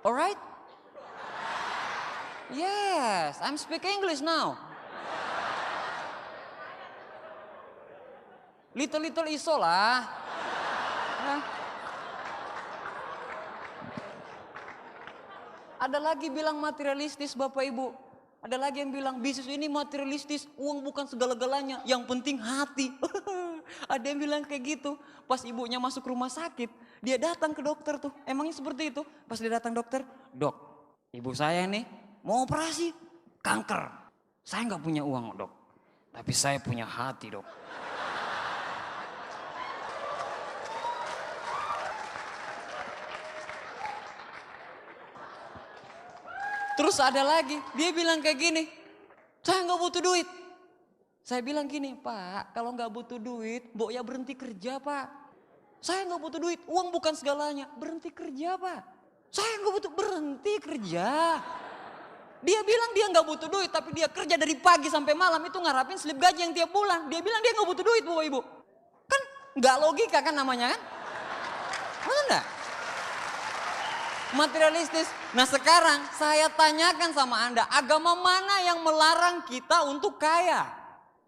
Alright? Yes, I'm speaking English now. Little iso lah. Ada lagi bilang materialistis Bapak Ibu. Ada lagi yang bilang bisnis ini materialistis, uang bukan segala-galanya, yang penting hati. Ada yang bilang kayak gitu. Pas ibunya masuk rumah sakit, dia datang ke dokter tuh. Emangnya seperti itu? Pas dia datang dokter, dok, ibu saya nih mau operasi kanker. Saya nggak punya uang dok, tapi saya punya hati dok. Terus ada lagi, dia bilang kayak gini, saya nggak butuh duit. Saya bilang gini, Pak, kalau nggak butuh duit, Mbok ya berhenti kerja Pak. Saya nggak butuh duit, uang bukan segalanya, berhenti kerja Pak. Saya nggak butuh, berhenti kerja. Dia bilang dia nggak butuh duit, tapi dia kerja dari pagi sampai malam itu ngarapin slip gaji yang tiap bulan. Dia bilang dia nggak butuh duit Bapak Ibu. Nggak logika kan namanya kan? Benar nggak? Materialistis. Nah sekarang saya tanyakan sama Anda, agama mana yang melarang kita untuk kaya?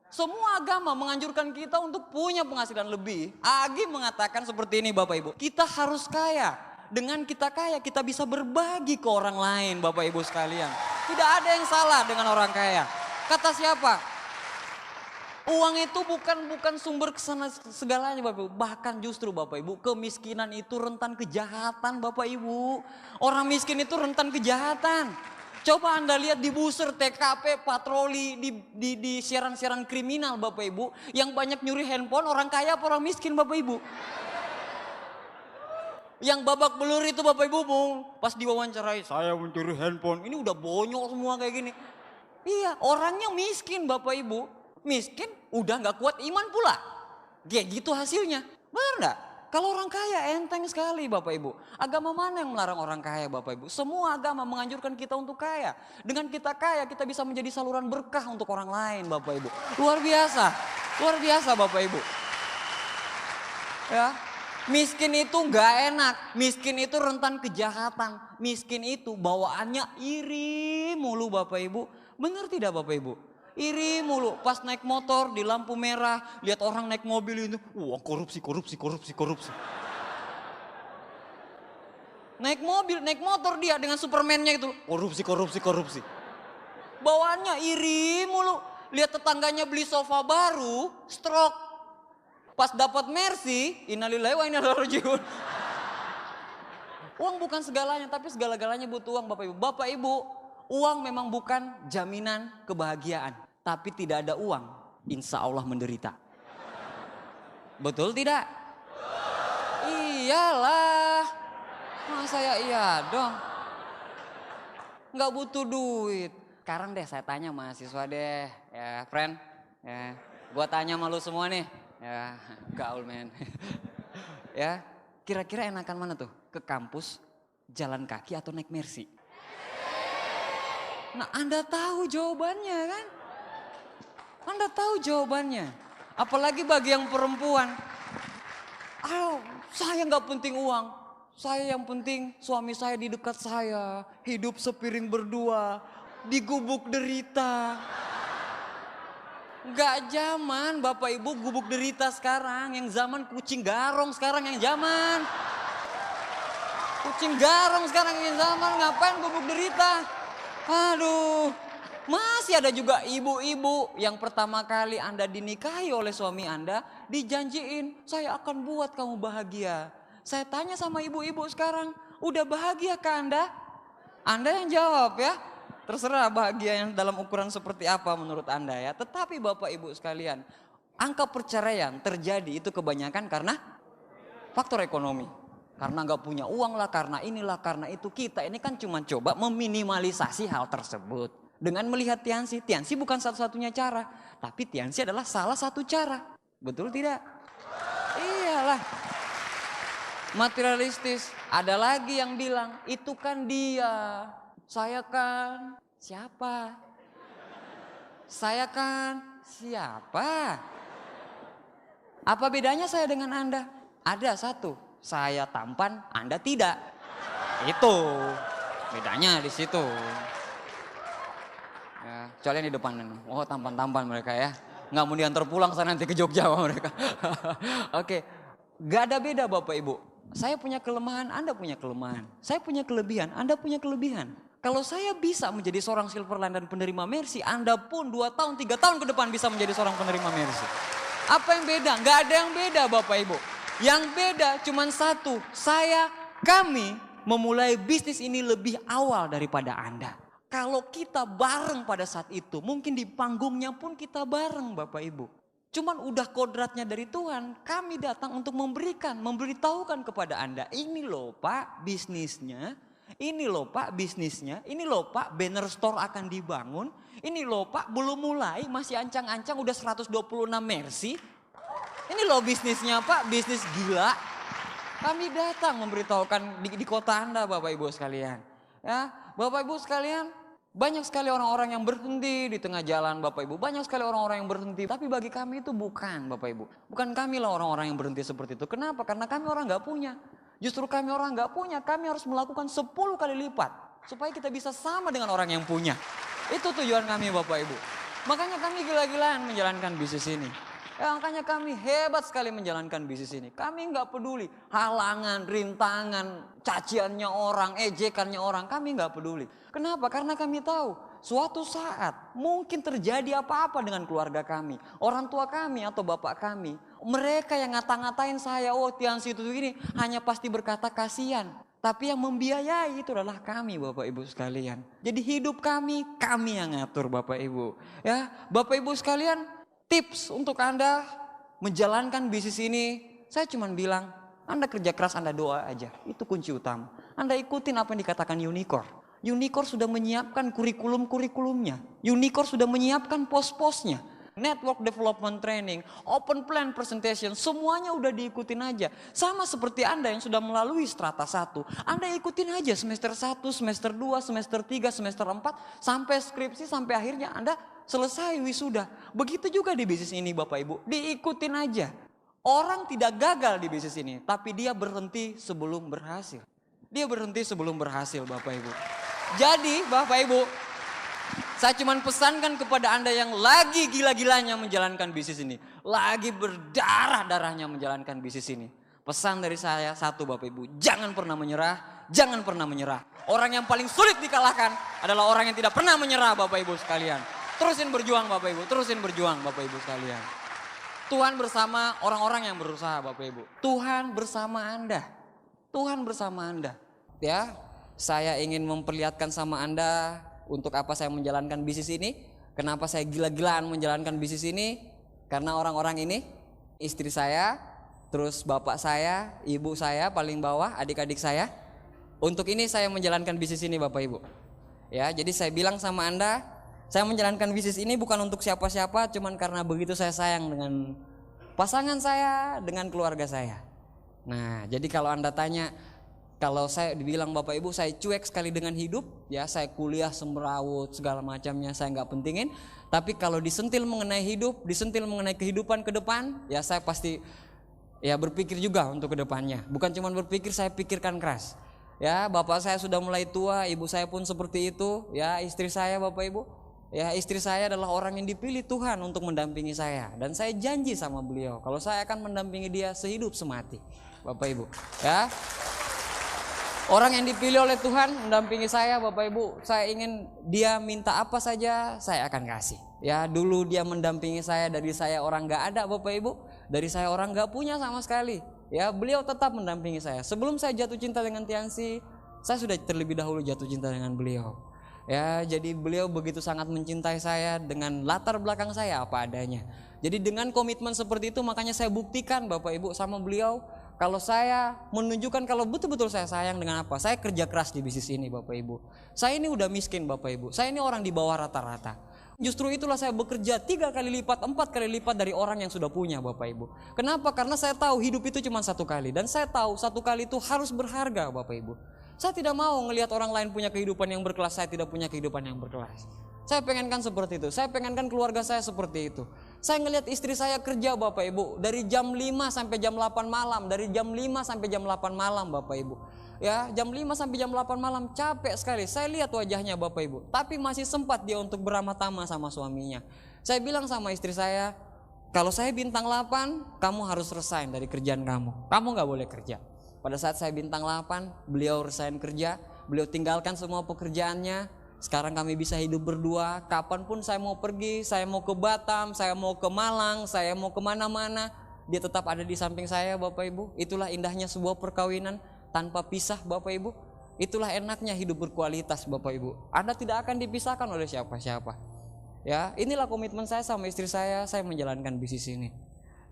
Semua agama menganjurkan kita untuk punya penghasilan lebih. Agi mengatakan seperti ini Bapak Ibu, kita harus kaya. Dengan kita kaya kita bisa berbagi ke orang lain Bapak Ibu sekalian. Tidak ada yang salah dengan orang kaya. Kata siapa? Uang itu bukan sumber kesana segalanya Bapak Ibu. Bahkan justru Bapak Ibu, kemiskinan itu rentan kejahatan Bapak Ibu. Orang miskin itu rentan kejahatan. Coba Anda lihat di buser, TKP, patroli, di siaran-siaran kriminal Bapak Ibu. Yang banyak nyuri handphone orang kaya apa orang miskin Bapak Ibu. Yang babak belur itu Bapak Ibu, pas diwawancarai, saya mencuri handphone. Ini udah bonyok semua kayak gini. Iya, orangnya miskin Bapak Ibu. Miskin udah gak kuat iman pula. Kayak gitu hasilnya. Benar gak? Kalau orang kaya enteng sekali Bapak Ibu. Agama mana yang melarang orang kaya Bapak Ibu? Semua agama menganjurkan kita untuk kaya. Dengan kita kaya kita bisa menjadi saluran berkah untuk orang lain Bapak Ibu. Luar biasa. Luar biasa Bapak Ibu. Ya. Miskin itu gak enak. Miskin itu rentan kejahatan. Miskin itu bawaannya iri mulu Bapak Ibu. Benar tidak Bapak Ibu? Iri mulu, pas naik motor di lampu merah, lihat orang naik mobil itu, wah korupsi. Naik mobil, naik motor dia dengan Superman-nya itu, korupsi. Bawaannya iri mulu, lihat tetangganya beli sofa baru, stroke. Pas dapat Mercy, innalillahi wa inna ilaihi raji'un. Uang bukan segalanya, tapi segala-galanya butuh uang Bapak Ibu. Bapak Ibu, uang memang bukan jaminan kebahagiaan. Tapi tidak ada uang, insya Allah menderita. Betul tidak? Iyalah. Masa ya iya dong. Nggak butuh duit. Sekarang deh saya tanya mahasiswa deh. Ya friend. Ya, gua tanya sama lu semua nih. Ya gaul men. Ya kira-kira enakan mana tuh? Ke kampus, jalan kaki atau naik Mercy? Nah Anda tahu jawabannya kan? Anda tahu jawabannya. Apalagi bagi yang perempuan. Saya nggak penting uang. Saya yang penting suami saya di dekat saya. Hidup sepiring berdua. Di gubuk derita. Nggak zaman Bapak Ibu gubuk derita sekarang. Yang zaman kucing garong sekarang yang zaman. Kucing garong sekarang yang zaman. Ngapain gubuk derita? Aduh. Masih ada juga ibu-ibu yang pertama kali Anda dinikahi oleh suami Anda, dijanjiin saya akan buat kamu bahagia. Saya tanya sama ibu-ibu sekarang, udah bahagiakah Anda? Anda yang jawab ya, terserah bahagia yang dalam ukuran seperti apa menurut Anda ya. Tetapi Bapak Ibu sekalian, angka perceraian terjadi itu kebanyakan karena faktor ekonomi. Karena nggak punya uang lah, karena inilah, karena itu. Kita ini kan cuma coba meminimalisasi hal tersebut. Dengan melihat Tiansi bukan satu-satunya cara. Tapi Tiansi adalah salah satu cara. Betul tidak? Iyalah. Materialistis. Ada lagi yang bilang, itu kan dia. Saya kan siapa? Saya kan siapa? Apa bedanya saya dengan Anda? Ada satu, saya tampan, Anda tidak. Itu bedanya di situ. Ya, kecuali yang di depan. Oh tampan-tampan mereka ya. Nggak mau diantar pulang sana nanti ke Jogja mereka. Oke, gak ada beda Bapak Ibu. Saya punya kelemahan, Anda punya kelemahan. Saya punya kelebihan, Anda punya kelebihan. Kalau saya bisa menjadi seorang Silverline dan penerima Mercy, Anda pun 2 tahun, 3 tahun ke depan bisa menjadi seorang penerima Mercy. Apa yang beda? Gak ada yang beda Bapak Ibu. Yang beda cuma satu, kami memulai bisnis ini lebih awal daripada Anda. Kalau kita bareng pada saat itu, mungkin di panggungnya pun kita bareng Bapak Ibu. Cuman udah kodratnya dari Tuhan, kami datang untuk memberitahukan kepada Anda. Ini loh Pak bisnisnya, ini loh Pak bisnisnya, ini loh Pak banner store akan dibangun. Ini loh Pak belum mulai, masih ancang-ancang udah 126 Mercy. Ini loh bisnisnya Pak, bisnis gila. Kami datang memberitahukan di kota Anda Bapak Ibu sekalian. Ya, Bapak Ibu sekalian, Banyak sekali orang-orang yang berhenti di tengah jalan Bapak Ibu. Banyak sekali orang-orang yang berhenti. Tapi bagi kami itu bukan Bapak Ibu. Bukan kami lah orang-orang yang berhenti seperti itu. Kenapa? Karena kami orang gak punya. Justru kami orang gak punya. Kami harus melakukan 10 kali lipat. Supaya kita bisa sama dengan orang yang punya. Itu tujuan kami Bapak Ibu. Makanya kami gila-gilaan menjalankan bisnis ini. Ya, makanya kami hebat sekali menjalankan bisnis ini. Kami nggak peduli halangan, rintangan, caciannya orang, ejekannya orang. Kami nggak peduli. Kenapa? Karena kami tahu suatu saat mungkin terjadi apa-apa dengan keluarga kami, orang tua kami atau bapak kami. Mereka yang ngata-ngatain saya, oh Tiansi itu gini, hanya pasti berkata kasihan. Tapi yang membiayai itu adalah kami Bapak Ibu sekalian. Jadi hidup kami yang ngatur Bapak Ibu. Ya, Bapak Ibu sekalian, tips untuk Anda menjalankan bisnis ini, saya cuma bilang, Anda kerja keras, Anda doa aja. Itu kunci utama. Anda ikutin apa yang dikatakan Unicorn. Unicorn sudah menyiapkan kurikulum-kurikulumnya. Unicorn sudah menyiapkan pos-posnya. Network development training, open plan presentation, semuanya udah diikutin aja. Sama seperti Anda yang sudah melalui strata 1. Anda ikutin aja semester 1, semester 2, semester 3, semester 4, sampai skripsi, sampai akhirnya Anda selesai wisuda. Begitu juga di bisnis ini Bapak Ibu, diikutin aja. Orang tidak gagal di bisnis ini, tapi dia berhenti sebelum berhasil. Dia berhenti sebelum berhasil Bapak Ibu. Jadi Bapak Ibu, saya cuma pesankan kepada Anda yang lagi gila-gilanya menjalankan bisnis ini. Lagi berdarah-darahnya menjalankan bisnis ini. Pesan dari saya satu Bapak Ibu, jangan pernah menyerah, jangan pernah menyerah. Orang yang paling sulit dikalahkan adalah orang yang tidak pernah menyerah Bapak Ibu sekalian. Terusin berjuang Bapak Ibu, terusin berjuang Bapak Ibu sekalian. Tuhan bersama orang-orang yang berusaha Bapak Ibu. Tuhan bersama Anda. Tuhan bersama Anda. Ya, saya ingin memperlihatkan sama Anda untuk apa saya menjalankan bisnis ini. Kenapa saya gila-gilaan menjalankan bisnis ini? Karena orang-orang ini, istri saya, terus bapak saya, ibu saya paling bawah, adik-adik saya. Untuk ini saya menjalankan bisnis ini Bapak Ibu. Ya, jadi saya bilang sama Anda, saya menjalankan bisnis ini bukan untuk siapa-siapa, cuman karena begitu saya sayang dengan pasangan saya, dengan keluarga saya. Nah, jadi kalau Anda tanya, kalau saya dibilang Bapak Ibu saya cuek sekali dengan hidup, ya saya kuliah semrawut segala macamnya saya nggak pentingin. Tapi kalau disentil mengenai hidup, disentil mengenai kehidupan ke depan, ya saya pasti ya berpikir juga untuk ke depannya. Bukan cuma berpikir, saya pikirkan keras. Ya, bapak saya sudah mulai tua, ibu saya pun seperti itu. Ya, istri saya Bapak Ibu, ya istri saya adalah orang yang dipilih Tuhan untuk mendampingi saya. Dan saya janji sama beliau kalau saya akan mendampingi dia sehidup semati Bapak Ibu. Ya, orang yang dipilih oleh Tuhan mendampingi saya Bapak Ibu. Saya ingin dia minta apa saja saya akan kasih. Ya, dulu dia mendampingi saya dari saya orang gak ada Bapak Ibu. Dari saya orang gak punya sama sekali. Ya, beliau tetap mendampingi saya. Sebelum saya jatuh cinta dengan Tiansi, saya sudah terlebih dahulu jatuh cinta dengan beliau. Ya, jadi beliau begitu sangat mencintai saya dengan latar belakang saya apa adanya. Jadi dengan komitmen seperti itu makanya saya buktikan Bapak Ibu sama beliau. Kalau saya menunjukkan kalau betul-betul saya sayang dengan apa, saya kerja keras di bisnis ini Bapak Ibu. Saya ini udah miskin Bapak Ibu, saya ini orang di bawah rata-rata. Justru itulah saya bekerja 3 kali lipat, 4 kali lipat dari orang yang sudah punya Bapak Ibu. Kenapa? Karena saya tahu hidup itu cuma 1 kali. Dan saya tahu 1 kali itu harus berharga Bapak Ibu. Saya tidak mau ngelihat orang lain punya kehidupan yang berkelas, saya tidak punya kehidupan yang berkelas. Saya pengenkan seperti itu, saya pengenkan keluarga saya seperti itu. Saya ngelihat istri saya kerja Bapak Ibu, dari jam 5 sampai jam 8 malam, dari jam 5 sampai jam 8 malam Bapak Ibu. Ya, jam 5 sampai jam 8 malam capek sekali. Saya lihat wajahnya Bapak Ibu, tapi masih sempat dia untuk beramah-tamah sama suaminya. Saya bilang sama istri saya, kalau saya bintang 8, kamu harus resign dari kerjaan kamu. Kamu gak boleh kerja. Pada saat saya bintang 8, beliau resign kerja, beliau tinggalkan semua pekerjaannya. Sekarang kami bisa hidup berdua, kapanpun saya mau pergi, saya mau ke Batam, saya mau ke Malang, saya mau kemana-mana, dia tetap ada di samping saya Bapak Ibu. Itulah indahnya sebuah perkawinan tanpa pisah Bapak Ibu. Itulah enaknya hidup berkualitas Bapak Ibu. Anda tidak akan dipisahkan oleh siapa-siapa. Ya, inilah komitmen saya sama istri saya menjalankan bisnis ini.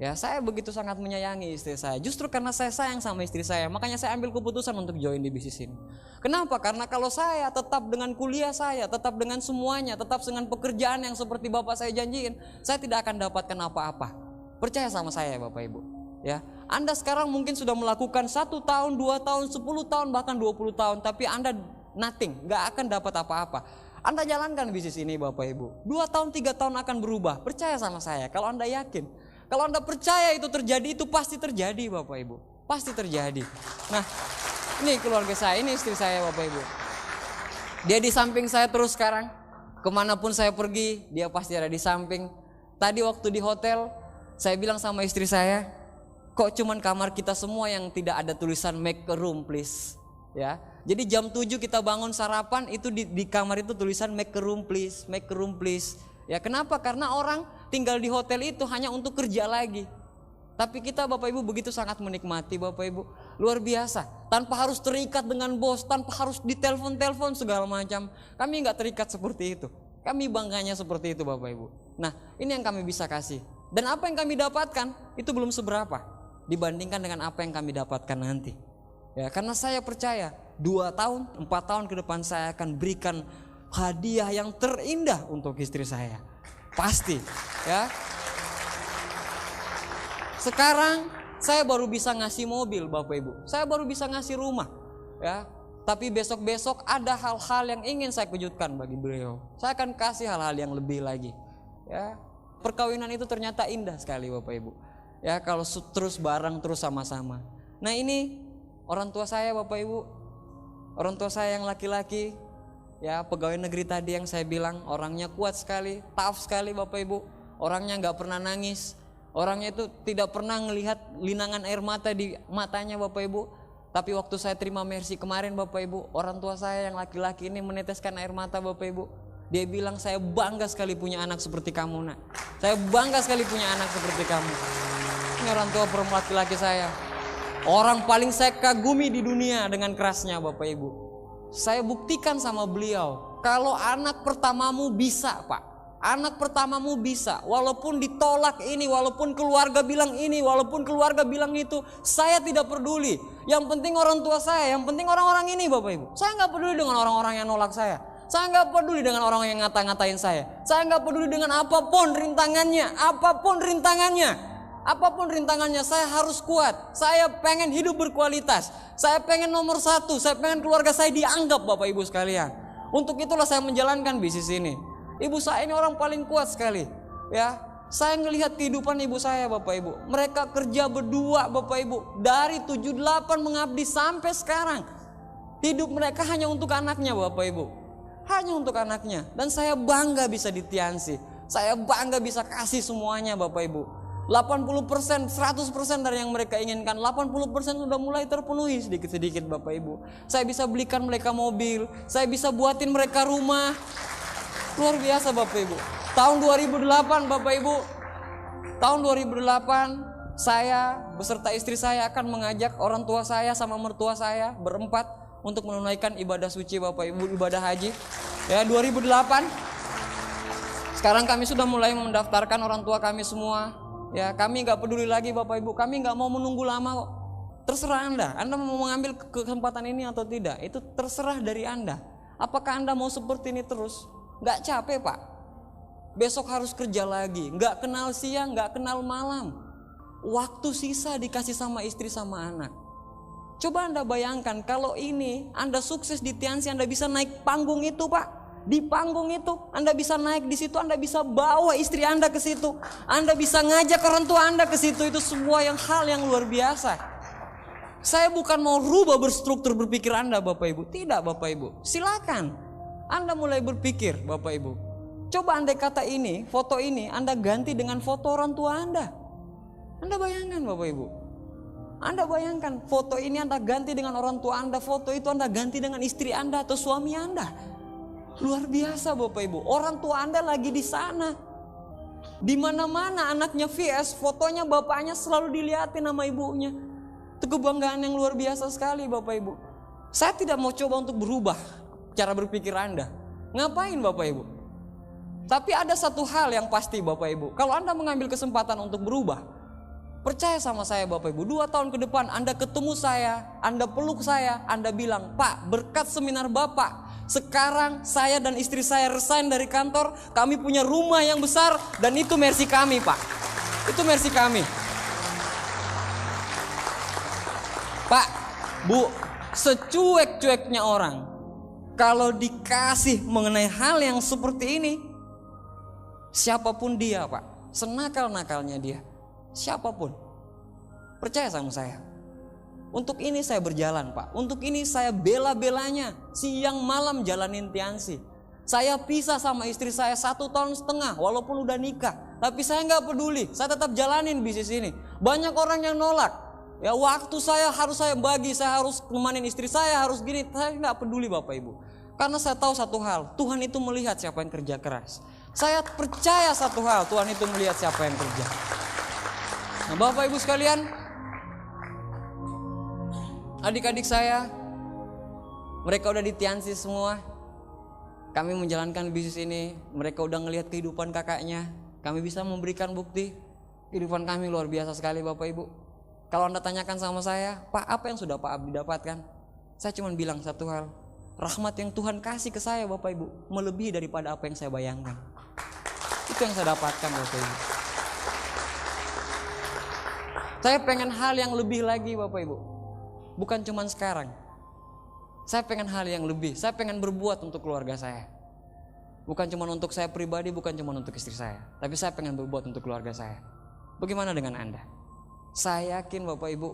Ya, saya begitu sangat menyayangi istri saya. Justru karena saya sayang sama istri saya, makanya saya ambil keputusan untuk join di bisnis ini. Kenapa? Karena kalau saya tetap dengan kuliah saya, tetap dengan semuanya, tetap dengan pekerjaan yang seperti Bapak saya janjiin, saya tidak akan dapatkan apa-apa. Percaya sama saya Bapak Ibu. Ya, Anda sekarang mungkin sudah melakukan 1 tahun, 2 tahun, 10 tahun, bahkan 20 tahun, tapi Anda nothing, gak akan dapat apa-apa. Anda jalankan bisnis ini Bapak Ibu. 2 tahun 3 tahun akan berubah. Percaya sama saya kalau Anda yakin. Kalau Anda percaya itu terjadi, itu pasti terjadi Bapak Ibu. Pasti terjadi. Nah, ini keluarga saya, ini istri saya Bapak Ibu. Dia di samping saya terus sekarang. Kemanapun saya pergi, dia pasti ada di samping. Tadi waktu di hotel, saya bilang sama istri saya, kok cuman kamar kita semua yang tidak ada tulisan make a room please. Ya, jadi jam 7 kita bangun sarapan, itu di kamar itu tulisan make a room please, make a room please. Ya, kenapa? Karena orang tinggal di hotel itu hanya untuk kerja lagi. Tapi kita Bapak Ibu begitu sangat menikmati Bapak Ibu. Luar biasa. Tanpa harus terikat dengan bos, tanpa harus ditelepon-telepon segala macam. Kami nggak terikat seperti itu. Kami bangganya seperti itu Bapak Ibu. Nah, ini yang kami bisa kasih. Dan apa yang kami dapatkan itu belum seberapa dibandingkan dengan apa yang kami dapatkan nanti. Ya, karena saya percaya 2 tahun, 4 tahun ke depan saya akan berikan hadiah yang terindah untuk istri saya. Pasti, ya. Sekarang saya baru bisa ngasih mobil Bapak Ibu. Saya baru bisa ngasih rumah, ya. Tapi besok-besok ada hal-hal yang ingin saya kejutkan bagi beliau. Saya akan kasih hal-hal yang lebih lagi, ya. Perkawinan itu ternyata indah sekali Bapak Ibu. Ya, kalau terus bareng, terus sama-sama. Nah, ini orang tua saya Bapak Ibu. Orang tua saya yang laki-laki, ya, pegawai negeri tadi yang saya bilang, orangnya kuat sekali, tough sekali Bapak Ibu. Orangnya gak pernah nangis. Orangnya itu tidak pernah melihat linangan air mata di matanya Bapak Ibu. Tapi waktu saya terima mercy kemarin Bapak Ibu, orang tua saya yang laki-laki ini meneteskan air mata Bapak Ibu. Dia bilang, saya bangga sekali punya anak seperti kamu nak. Saya bangga sekali punya anak seperti kamu. Ini orang tua perempuan laki-laki saya. Orang paling saya kagumi di dunia dengan kerasnya Bapak Ibu. Saya buktikan sama beliau, kalau anak pertamamu bisa Pak. Anak pertamamu bisa. Walaupun ditolak ini, walaupun keluarga bilang ini, walaupun keluarga bilang itu, saya tidak peduli. Yang penting orang tua saya, yang penting orang-orang ini Bapak Ibu. Saya gak peduli dengan orang-orang yang nolak saya. Saya nggak peduli dengan orang yang ngata-ngatain saya. Saya nggak peduli dengan apapun rintangannya, apapun rintangannya, apapun rintangannya. Saya harus kuat. Saya pengen hidup berkualitas. Saya pengen nomor 1. Saya pengen keluarga saya dianggap Bapak Ibu sekalian. Untuk itulah saya menjalankan bisnis ini. Ibu saya ini orang paling kuat sekali. Ya, saya ngelihat kehidupan ibu saya Bapak Ibu. Mereka kerja berdua Bapak Ibu. Dari 78 mengabdi sampai sekarang. Hidup mereka hanya untuk anaknya Bapak Ibu. Hanya untuk anaknya. Dan saya bangga bisa ditiansi. Saya bangga bisa kasih semuanya Bapak Ibu. 80%, 100% dari yang mereka inginkan. 80% sudah mulai terpenuhi sedikit-sedikit Bapak Ibu. Saya bisa belikan mereka mobil. Saya bisa buatin mereka rumah. Luar biasa Bapak Ibu. Tahun 2008 Bapak Ibu. Tahun 2008 saya beserta istri saya akan mengajak orang tua saya sama mertua saya berempat untuk menunaikan ibadah suci Bapak Ibu, ibadah haji. Ya, 2008. Sekarang kami sudah mulai mendaftarkan orang tua kami semua. Ya, kami nggak peduli lagi Bapak Ibu. Kami nggak mau menunggu lama kok. Terserah Anda. Anda mau mengambil kesempatan ini atau tidak, itu terserah dari Anda. Apakah Anda mau seperti ini terus? Nggak capek Pak. Besok harus kerja lagi. Nggak kenal siang, nggak kenal malam. Waktu sisa dikasih sama istri sama anak. Coba Anda bayangkan kalau ini Anda sukses di Tiansi, Anda bisa naik panggung itu Pak. Di panggung itu Anda bisa naik di situ, Anda bisa bawa istri Anda ke situ. Anda bisa ngajak orang tua Anda ke situ. Itu semua hal yang luar biasa. Saya bukan mau rubah berstruktur berpikir Anda Bapak Ibu. Tidak Bapak Ibu. Silakan Anda mulai berpikir Bapak Ibu. Coba andai kata ini, foto ini Anda ganti dengan foto orang tua Anda. Anda bayangkan Bapak Ibu. Anda bayangkan foto ini Anda ganti dengan orang tua Anda, foto itu Anda ganti dengan istri Anda atau suami Anda. Luar biasa Bapak Ibu. Orang tua Anda lagi di sana. Di mana-mana anaknya VS, fotonya bapaknya selalu dilihatin sama ibunya. Itu kebanggaan yang luar biasa sekali Bapak Ibu. Saya tidak mau coba untuk berubah cara berpikir Anda. Ngapain Bapak Ibu? Tapi ada satu hal yang pasti Bapak Ibu. Kalau Anda mengambil kesempatan untuk berubah, percaya sama saya Bapak Ibu, 2 tahun ke depan Anda ketemu saya, Anda peluk saya, Anda bilang, Pak, berkat seminar Bapak, sekarang saya dan istri saya resign dari kantor, kami punya rumah yang besar, dan itu mercy kami Pak. Itu mercy kami. Pak, Bu, secuek-cueknya orang, kalau dikasih mengenai hal yang seperti ini, siapapun dia Pak, senakal-nakalnya dia, siapapun, percaya sama saya. Untuk ini saya berjalan Pak, untuk ini saya bela-belanya, siang malam jalanin Tiansi. Saya pisah sama istri saya 1,5 tahun walaupun udah nikah. Tapi saya nggak peduli, saya tetap jalanin bisnis ini. Banyak orang yang nolak, ya waktu saya harus saya bagi, saya harus nemanin istri saya, harus gini. Saya nggak peduli Bapak Ibu. Karena saya tahu satu hal, Tuhan itu melihat siapa yang kerja keras. Saya percaya satu hal, Tuhan itu melihat siapa yang kerja. Nah Bapak Ibu sekalian, adik-adik saya, mereka udah di Tiansi semua. Kami menjalankan bisnis ini, mereka udah ngelihat kehidupan kakaknya. Kami bisa memberikan bukti, kehidupan kami luar biasa sekali Bapak Ibu. Kalau Anda tanyakan sama saya, Pak apa yang sudah Pak Abdi dapatkan? Saya cuma bilang satu hal, rahmat yang Tuhan kasih ke saya Bapak Ibu, melebihi daripada apa yang saya bayangkan. Itu yang saya dapatkan Bapak Ibu. Saya pengen hal yang lebih lagi Bapak Ibu. Bukan cuma sekarang. Saya pengen hal yang lebih. Saya pengen berbuat untuk keluarga saya. Bukan cuma untuk saya pribadi, bukan cuma untuk istri saya. Tapi saya pengen berbuat untuk keluarga saya. Bagaimana dengan Anda? Saya yakin Bapak Ibu,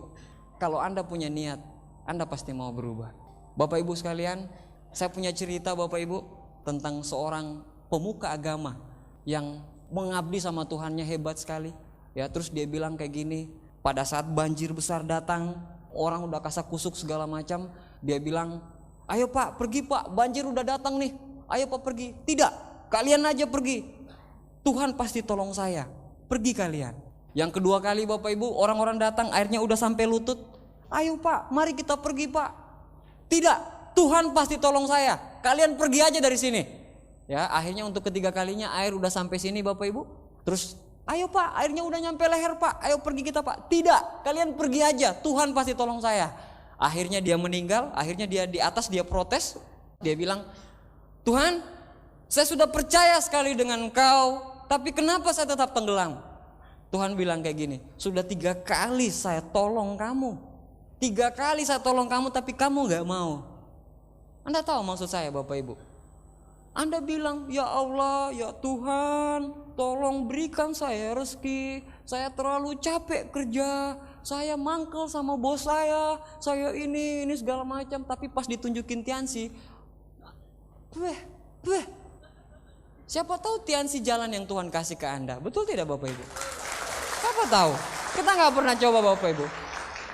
kalau Anda punya niat, Anda pasti mau berubah. Bapak Ibu sekalian, saya punya cerita Bapak Ibu tentang seorang pemuka agama yang mengabdi sama Tuhannya hebat sekali. Ya, terus dia bilang kayak gini, pada saat banjir besar datang, orang udah kasak kusuk segala macam, dia bilang, ayo Pak pergi Pak, banjir udah datang nih, ayo Pak pergi. Tidak, kalian aja pergi, Tuhan pasti tolong saya, pergi kalian. Yang kedua kali Bapak Ibu, orang-orang datang, airnya udah sampai lutut, ayo Pak mari kita pergi Pak. Tidak, Tuhan pasti tolong saya, kalian pergi aja dari sini. Ya, akhirnya untuk ketiga kalinya air udah sampai sini Bapak Ibu, terus ayo Pak, airnya udah nyampe leher Pak, ayo pergi kita Pak. Tidak, kalian pergi aja, Tuhan pasti tolong saya. Akhirnya dia meninggal, akhirnya dia di atas dia protes. Dia bilang, Tuhan saya sudah percaya sekali dengan Engkau, tapi kenapa saya tetap tenggelam? Tuhan bilang kayak gini, sudah 3 kali saya tolong kamu. 3 kali saya tolong kamu tapi kamu gak mau. Anda tahu maksud saya Bapak Ibu? Anda bilang, ya Allah, ya Tuhan, tolong berikan saya rezeki. Saya terlalu capek kerja, saya mangkel sama bos saya ini segala macam. Tapi pas ditunjukin Tiansi, siapa tahu Tiansi jalan yang Tuhan kasih ke Anda. Betul tidak Bapak Ibu? Siapa tahu? Kita gak pernah coba Bapak Ibu.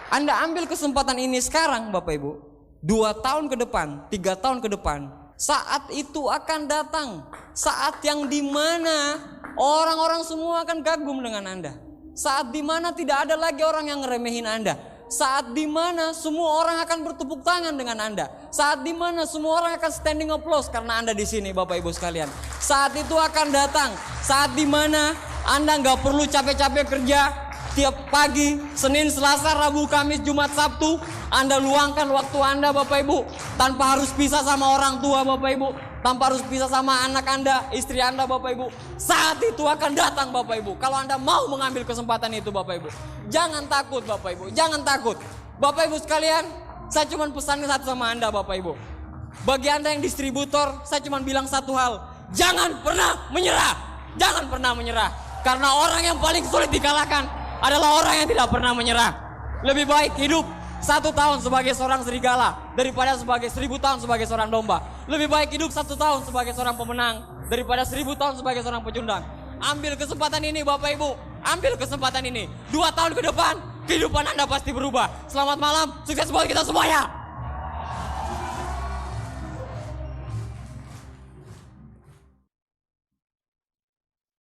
Anda ambil kesempatan ini sekarang Bapak Ibu, 2 tahun ke depan, 3 tahun ke depan, saat itu akan datang, saat yang dimana orang-orang semua akan kagum dengan Anda, saat dimana tidak ada lagi orang yang ngeremehin Anda, saat dimana semua orang akan bertepuk tangan dengan Anda, saat dimana semua orang akan standing applause karena Anda di sini Bapak Ibu sekalian. Saat itu akan datang, saat dimana Anda nggak perlu capek-capek kerja. Tiap pagi, Senin, Selasa, Rabu, Kamis, Jumat, Sabtu, Anda luangkan waktu Anda Bapak Ibu, tanpa harus pisah sama orang tua Bapak Ibu, tanpa harus pisah sama anak Anda, istri Anda Bapak Ibu. Saat itu akan datang Bapak Ibu, kalau Anda mau mengambil kesempatan itu Bapak Ibu. Jangan takut Bapak Ibu, jangan takut. Bapak Ibu sekalian, saya cuma pesan satu sama Anda Bapak Ibu. Bagi Anda yang distributor, saya cuma bilang satu hal, jangan pernah menyerah. Jangan pernah menyerah, karena orang yang paling sulit dikalahkan adalah orang yang tidak pernah menyerah. Lebih baik hidup 1 tahun sebagai seorang serigala daripada sebagai 1000 tahun sebagai seorang domba. Lebih baik hidup 1 tahun sebagai seorang pemenang daripada 1000 tahun sebagai seorang pecundang. Ambil kesempatan ini Bapak Ibu, ambil kesempatan ini. 2 tahun ke depan kehidupan Anda pasti berubah. Selamat malam, sukses buat kita semuanya.